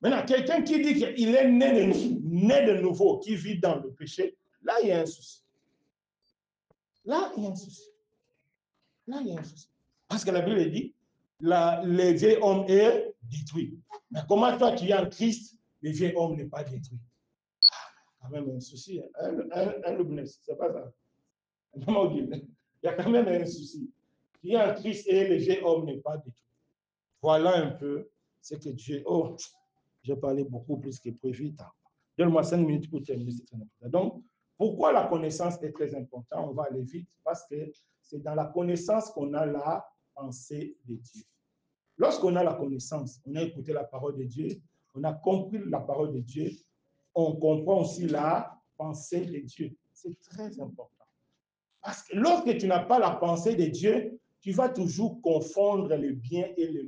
Maintenant, quelqu'un qui dit qu'il est né de nouveau, qui vit dans le péché, là, il y a un souci. Là, il y a un souci. Parce que la Bible dit, le vieil homme est détruit. Mais comment toi, tu es en Christ, le vieil homme n'est pas détruit? Quand même un souci. Un loubness, c'est pas ça. Il y a quand même un souci. Tu es en Christ et le vieil homme n'est pas détruit. Voilà un peu ce que Dieu... Oh, j'ai parlé beaucoup plus que prévu. Donne-moi 5 minutes pour terminer. C'est très important. Donc, pourquoi la connaissance est très importante? On va aller vite parce que c'est dans la connaissance qu'on a la pensée de Dieu. Lorsqu'on a la connaissance, on a écouté la parole de Dieu, on a compris la parole de Dieu, on comprend aussi la pensée de Dieu. C'est très important. Parce que lorsque tu n'as pas la pensée de Dieu, tu vas toujours confondre le bien et le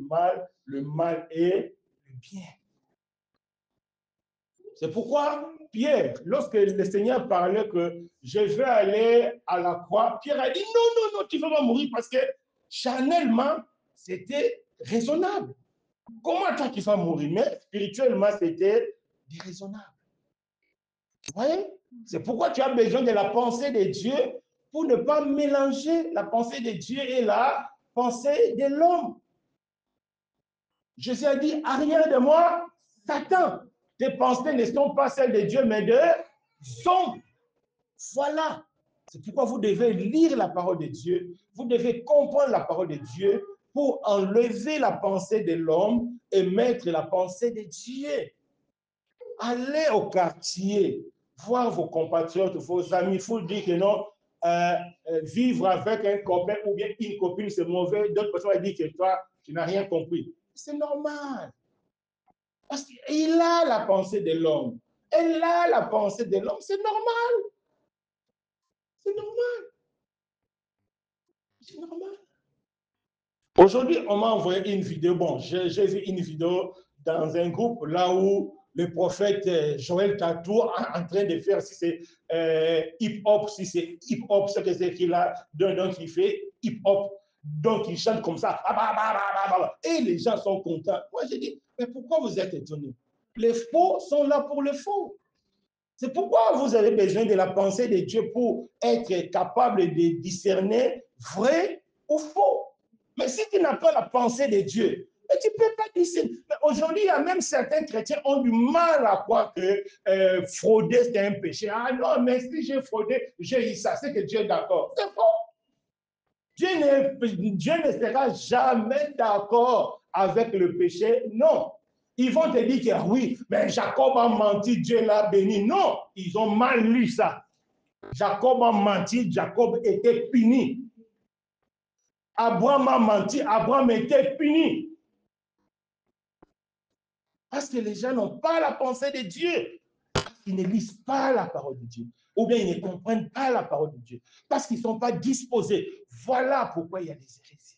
mal et le bien. C'est pourquoi Pierre, lorsque le Seigneur parlait que je vais aller à la croix, Pierre a dit non, tu ne vas pas mourir parce que charnellement, c'était raisonnable. Comment toi tu vas mourir? Mais spirituellement, c'était déraisonnable. Vous voyez? C'est pourquoi tu as besoin de la pensée de Dieu pour ne pas mélanger la pensée de Dieu et la pensée de l'homme. Jésus a dit, arrière de moi, Satan. Tes pensées ne sont pas celles de Dieu, mais de son. Voilà. C'est pourquoi vous devez lire la parole de Dieu. Vous devez comprendre la parole de Dieu pour enlever la pensée de l'homme et mettre la pensée de Dieu. Allez au quartier, voir vos compatriotes, vos amis. Il faut dire que non, vivre avec un copain ou bien une copine, c'est mauvais. D'autres personnes vont dire que toi, tu n'as rien compris. C'est normal. Parce qu'il a la pensée de l'homme. Elle a la pensée de l'homme. C'est normal. C'est normal. C'est normal. Aujourd'hui, on m'a envoyé une vidéo. Bon, j'ai vu une vidéo dans un groupe là où le prophète Joël Tatou est en train de faire, si c'est hip-hop, si c'est hip-hop, ce que c'est qu'il a, donc il fait hip-hop. Donc il chante comme ça. Et les gens sont contents. Moi, j'ai dit, mais pourquoi vous êtes étonnés? Les faux sont là pour le faux. C'est pourquoi vous avez besoin de la pensée de Dieu pour être capable de discerner vrai ou faux. Mais si tu n'as pas la pensée de Dieu, tu ne peux pas discerner. Aujourd'hui, il y a même certains chrétiens qui ont du mal à croire que frauder, c'est un péché. Ah non, mais si j'ai fraudé, j'ai eu ça, c'est que Dieu est d'accord. C'est faux. Dieu ne sera jamais d'accord avec le péché. Non. Ils vont te dire que oui, mais Jacob a menti, Dieu l'a béni. Non, ils ont mal lu ça. Jacob a menti, Jacob était puni. Abraham a menti, Abraham était puni. Parce que les gens n'ont pas la pensée de Dieu. Ils ne lisent pas la parole de Dieu. Ou bien ils ne comprennent pas la parole de Dieu. Parce qu'ils ne sont pas disposés. Voilà pourquoi il y a des hérésies.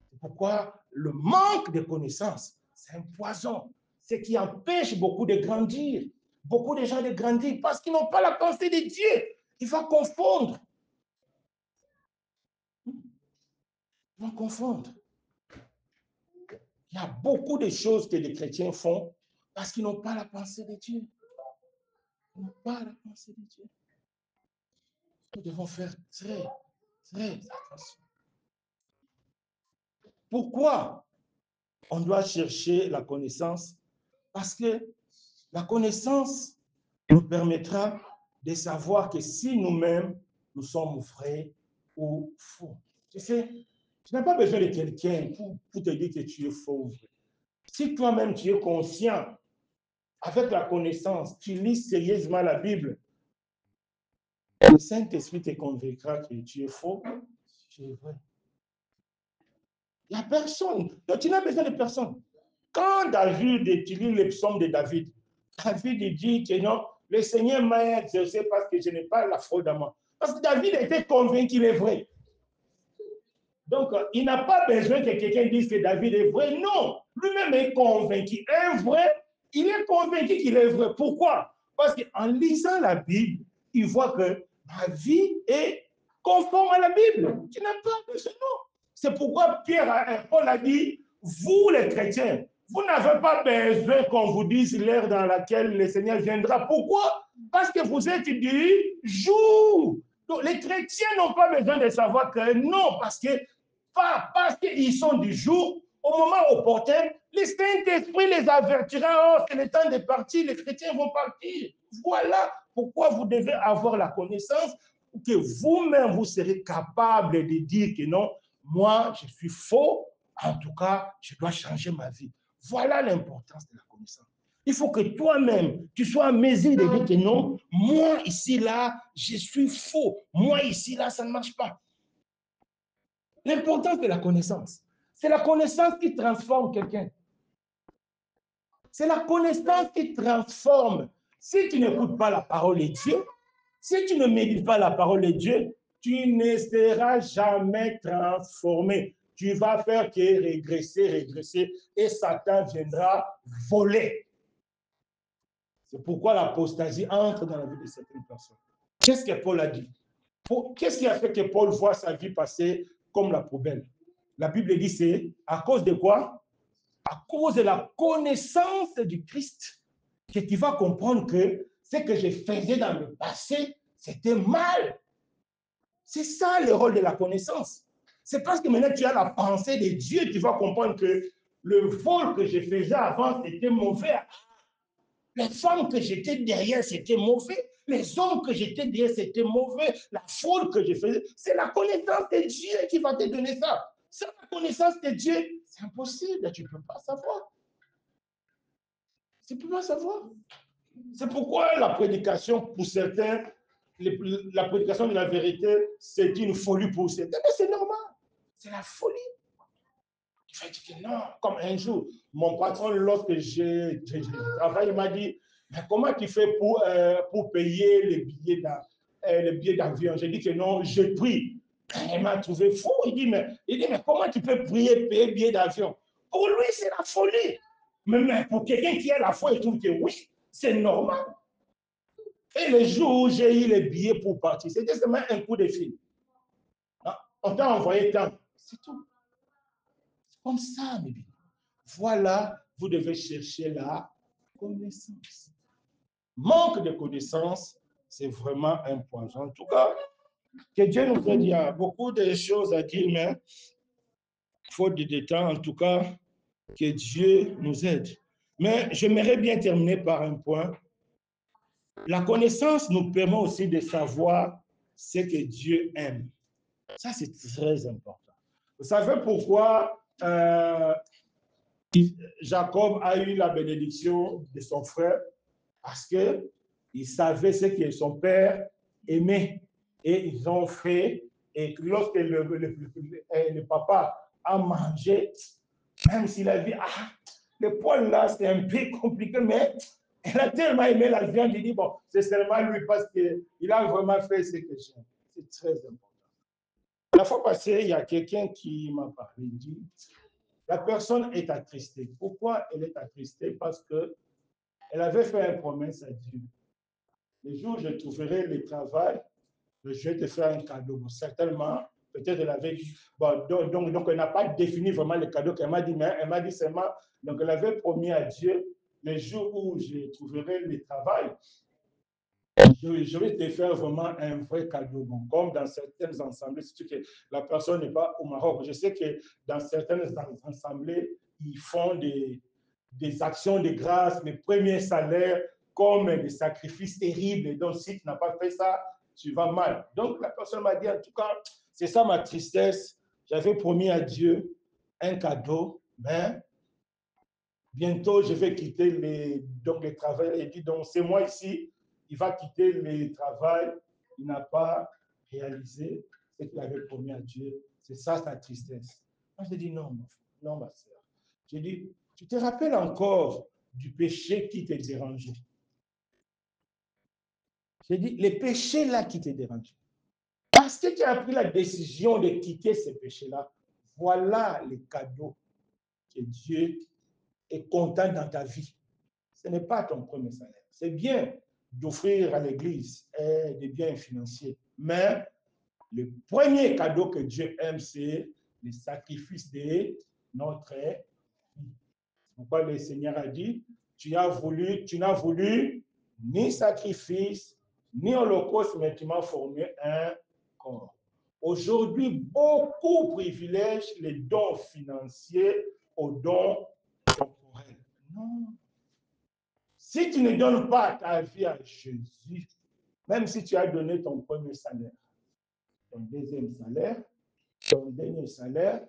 C'est pourquoi le manque de connaissances, c'est un poison. Ce qui empêche beaucoup de grandir. Beaucoup de gens de grandir parce qu'ils n'ont pas la pensée de Dieu. Il va confondre. Il va confondre. Il y a beaucoup de choses que les chrétiens font parce qu'ils n'ont pas la pensée de Dieu. Ils n'ont pas la pensée de Dieu. Nous devons faire très attention. Pourquoi on doit chercher la connaissance? Parce que la connaissance nous permettra de savoir que si nous-mêmes, nous sommes vrais ou faux. Tu sais, tu n'as pas besoin de quelqu'un pour te dire que tu es faux ou vrai. Si toi-même, tu es conscient, avec la connaissance, tu lis sérieusement la Bible, le Saint-Esprit te convaincra que tu es faux, tu es vrai. Il n'y a personne. Donc, tu n'as besoin de personne. Quand David, tu lis les psaumes de David, David dit que non, le Seigneur m'a exaucé parce que je n'ai pas la fraude à moi. Parce que David était convaincu qu'il est vrai. Donc, il n'a pas besoin que quelqu'un dise que David est vrai. Non, lui-même est convaincu. Un vrai, il est convaincu qu'il est vrai. Pourquoi? Parce qu'en lisant la Bible, il voit que ma vie est conforme à la Bible. Tu n'as pas besoin, non. C'est pourquoi Paul a dit, vous les chrétiens, vous n'avez pas besoin qu'on vous dise l'heure dans laquelle le Seigneur viendra. Pourquoi? Parce que vous êtes du jour. Donc, les chrétiens n'ont pas besoin de savoir que non, parce qu'ils sont du jour, au moment opportun, le Saint-Esprit les avertira. Oh, c'est le temps de partir, les chrétiens vont partir. Voilà pourquoi vous devez avoir la connaissance que vous-même, vous serez capable de dire que non, moi, je suis faux en tout cas, je dois changer ma vie. Voilà l'importance de la connaissance. Il faut que toi-même, tu sois en mesure de dire que non, moi ici, là, je suis faux. Moi ici, là, ça ne marche pas. L'importance de la connaissance. C'est la connaissance qui transforme quelqu'un. C'est la connaissance qui transforme. Si tu n'écoutes pas la parole de Dieu, si tu ne médites pas la parole de Dieu, tu ne seras jamais transformé. Tu vas faire que régresser, et Satan viendra voler. C'est pourquoi l'apostasie entre dans la vie de certaines personnes. Qu'est-ce que Paul a dit? Qu'est-ce qui a fait que Paul voit sa vie passer comme la poubelle? La Bible dit c'est à cause de quoi? À cause de la connaissance du Christ, que tu vas comprendre que ce que je faisais dans le passé, c'était mal. C'est ça le rôle de la connaissance. C'est parce que maintenant tu as la pensée de Dieu, tu vas comprendre que le vol que je faisais avant, c'était mauvais. Les femmes que j'étais derrière, c'était mauvais. Les hommes que j'étais derrière, c'était mauvais. La faute que je faisais, c'est la connaissance de Dieu qui va te donner ça. Sans la connaissance de Dieu, c'est impossible, tu ne peux pas savoir. Tu ne peux pas savoir. C'est pourquoi la prédication, pour certains, la prédication de la vérité, c'est une folie pour certains. Mais c'est normal. C'est la folie. Il fait que non, comme un jour, mon patron, lorsque j'ai travaillé, il m'a dit, mais comment tu fais pour payer les billets d'avion? J'ai dit que non, je prie. Il m'a trouvé fou. Il dit, mais comment tu peux prier, payer le billet d'avion? Pour lui, c'est la folie. Mais pour quelqu'un qui a la foi, il trouve que oui, c'est normal. Et le jour où j'ai eu les billets pour partir, c'était seulement un coup de fil. On t'a envoyé tant. C'est tout. C'est comme ça, mes bien. Voilà, vous devez chercher la connaissance. Manque de connaissance, c'est vraiment un point. En tout cas, que Dieu nous aide. Il y a beaucoup de choses à dire, mais faute de temps, en tout cas, que Dieu nous aide. Mais j'aimerais bien terminer par un point. La connaissance nous permet aussi de savoir ce que Dieu aime. Ça, c'est très important. Vous savez pourquoi Jacob a eu la bénédiction de son frère? Parce qu'il savait ce que son père aimait. Et ils ont fait, et lorsque le papa a mangé, même s'il a dit, ah, le poil là, c'est un peu compliqué, mais elle a tellement aimé la viande, il dit, bon, c'est seulement lui parce qu'il a vraiment fait ce que j'aime. C'est très important. La fois passée, il y a quelqu'un qui m'a parlé, il dit, la personne est attristée. Pourquoi elle est attristée? Parce qu'elle avait fait une promesse à Dieu. Le jour où je trouverai le travail, je vais te faire un cadeau. Bon, certainement, peut-être elle avait dit, bon, donc elle n'a pas défini vraiment le cadeau qu'elle m'a dit, mais elle m'a dit seulement, donc elle avait promis à Dieu, le jour où je trouverai le travail, je vais te faire vraiment un vrai cadeau. Bon, comme dans certaines assemblées, c'est que la personne n'est pas au Maroc. Je sais que dans certaines assemblées, ils font des actions de grâce, mes premiers salaires, comme des sacrifices terribles. Donc, si tu n'as pas fait ça, tu vas mal. Donc, la personne m'a dit, en tout cas, c'est ça ma tristesse. J'avais promis à Dieu un cadeau, mais bientôt, je vais quitter le travail. Il dit, donc, c'est moi ici, il va quitter le travail. Il n'a pas réalisé ce qu'il avait promis à Dieu. C'est ça sa tristesse. Moi, je dis, non, non, ma soeur. Je dis, tu te rappelles encore du péché qui te dérangeait? J'ai dit, les péchés là qui te dérangent. Parce que tu as pris la décision de quitter ces péchés-là, voilà les cadeaux que Dieu est content dans ta vie. Ce n'est pas ton premier salaire. C'est bien d'offrir à l'Église des biens financiers, mais le premier cadeau que Dieu aime, c'est le sacrifice de notre vie. Pourquoi le Seigneur a dit, tu n'as voulu ni sacrifice, ni holocauste, mais tu m'as formé un corps. Aujourd'hui, beaucoup privilègent les dons financiers aux dons corporels. Non. Si tu ne donnes pas ta vie à Jésus, même si tu as donné ton premier salaire, ton deuxième salaire, ton dernier salaire,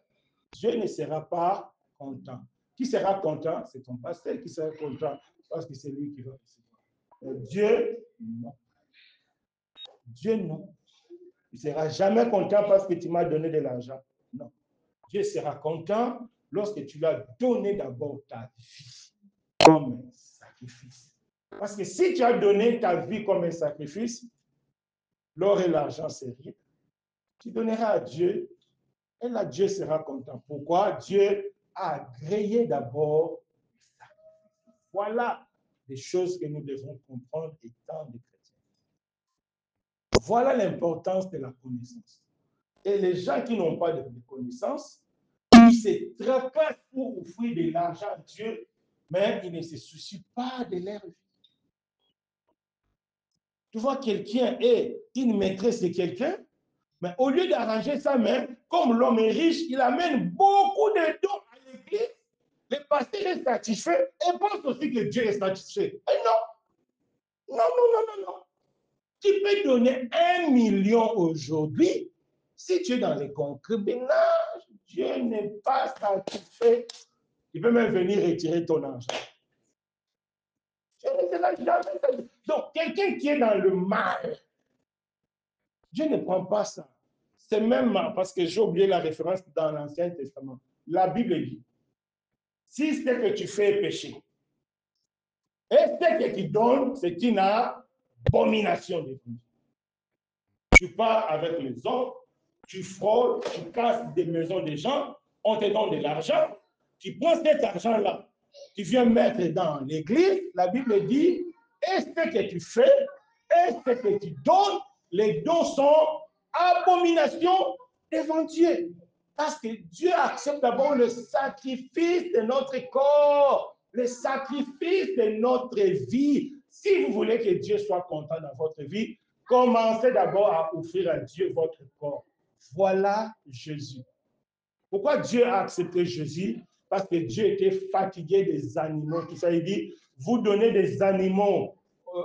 Dieu ne sera pas content. Qui sera content? C'est ton pasteur qui sera content parce que c'est lui qui va recevoir. Dieu, non. Dieu, non. Il ne sera jamais content parce que tu m'as donné de l'argent. Non. Dieu sera content lorsque tu lui as donné d'abord ta vie comme un sacrifice. Parce que si tu as donné ta vie comme un sacrifice, l'or et l'argent, c'est rien. Tu donneras à Dieu et là, Dieu sera content. Pourquoi? Dieu a agréé d'abord le sacrifice. Voilà des choses que nous devons comprendre étant des chrétiens. Voilà l'importance de la connaissance. Et les gens qui n'ont pas de connaissance, ils se tracassent pour offrir de l'argent à Dieu, mais ils ne se soucient pas de leur vie. Tu vois, quelqu'un est une maîtresse de quelqu'un, mais au lieu d'arranger ça même, comme l'homme est riche, il amène beaucoup de dons à l'église. Le pasteur est satisfait et pense aussi que Dieu est satisfait. Et non, non, non, non, non, non. Tu peux donner 1 million aujourd'hui. Si tu es dans les concubinages, Dieu n'est pas satisfait. Il peut même venir retirer ton argent. Dieu ne sera jamais satisfait. Donc, quelqu'un qui est dans le mal, Dieu ne prend pas ça. C'est même parce que j'ai oublié la référence dans l'Ancien Testament. La Bible dit, si ce que tu fais est péché, et ce que tu donnes, c'est une abomination de Dieu. Tu pars avec les autres, tu fraudes, tu casses des maisons des gens, on te donne de l'argent, tu prends cet argent-là, tu viens mettre dans l'église, la Bible dit, et ce que tu fais, et ce que tu donnes, les dons sont abominations devant Dieu. Parce que Dieu accepte d'abord le sacrifice de notre corps, le sacrifice de notre vie. Si vous voulez que Dieu soit content dans votre vie, commencez d'abord à offrir à Dieu votre corps. Voilà Jésus. Pourquoi Dieu a accepté Jésus? Parce que Dieu était fatigué des animaux. Tout ça, il dit, vous donnez des animaux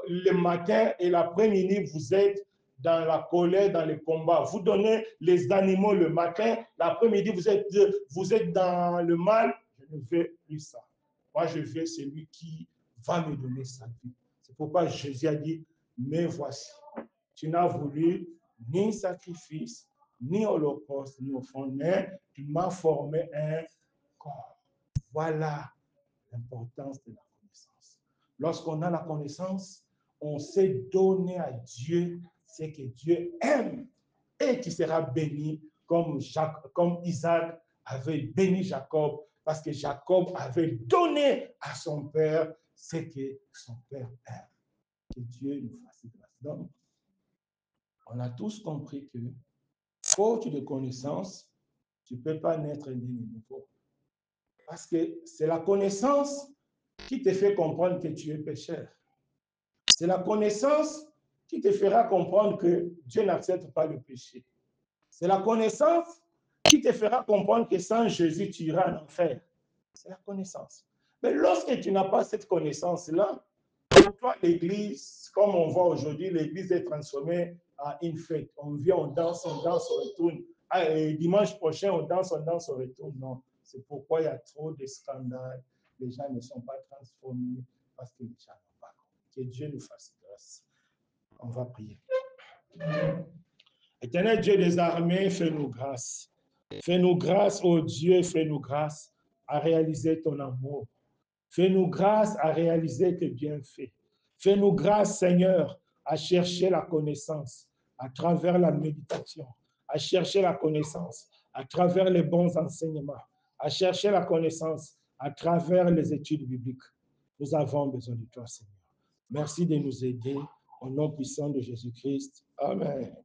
le matin et l'après-midi, vous êtes dans la colère, dans le combat. Vous donnez les animaux le matin, l'après-midi, vous êtes dans le mal. Je ne veux plus ça. Moi, je veux celui qui va me donner sa vie. C'est pourquoi Jésus a dit, mais voici, tu n'as voulu ni sacrifice, ni holocauste, ni offrande, mais tu m'as formé un corps. Voilà l'importance de la connaissance. Lorsqu'on a la connaissance, on sait donner à Dieu ce que Dieu aime et tu seras béni comme Isaac avait béni Jacob parce que Jacob avait donné à son père ce que son père aime. Que Dieu nous fasse grâce. Donc, on a tous compris que, faute de connaissance, tu ne peux pas naître né de nouveau. Parce que c'est la connaissance qui te fait comprendre que tu es pécheur. C'est la connaissance qui te fera comprendre que Dieu n'accepte pas le péché. C'est la connaissance qui te fera comprendre que sans Jésus, tu iras en enfer. C'est la connaissance. Mais lorsque tu n'as pas cette connaissance-là, pour toi, l'église, comme on voit aujourd'hui, l'église est transformée en une fête. On vient, on danse, on retourne. Et dimanche prochain, on danse, on retourne. Non, c'est pourquoi il y a trop de scandales. Les gens ne sont pas transformés parce que les gens n'ont pas compris. Que Dieu nous fasse grâce. On va prier. Éternel Dieu des armées, fais-nous grâce. Fais-nous grâce, ô Dieu, fais-nous grâce à réaliser ton amour. Fais-nous grâce à réaliser tes bienfaits. Fais-nous grâce, Seigneur, à chercher la connaissance à travers la méditation, à chercher la connaissance à travers les bons enseignements, à chercher la connaissance à travers les études bibliques. Nous avons besoin de toi, Seigneur. Merci de nous aider au nom puissant de Jésus-Christ. Amen.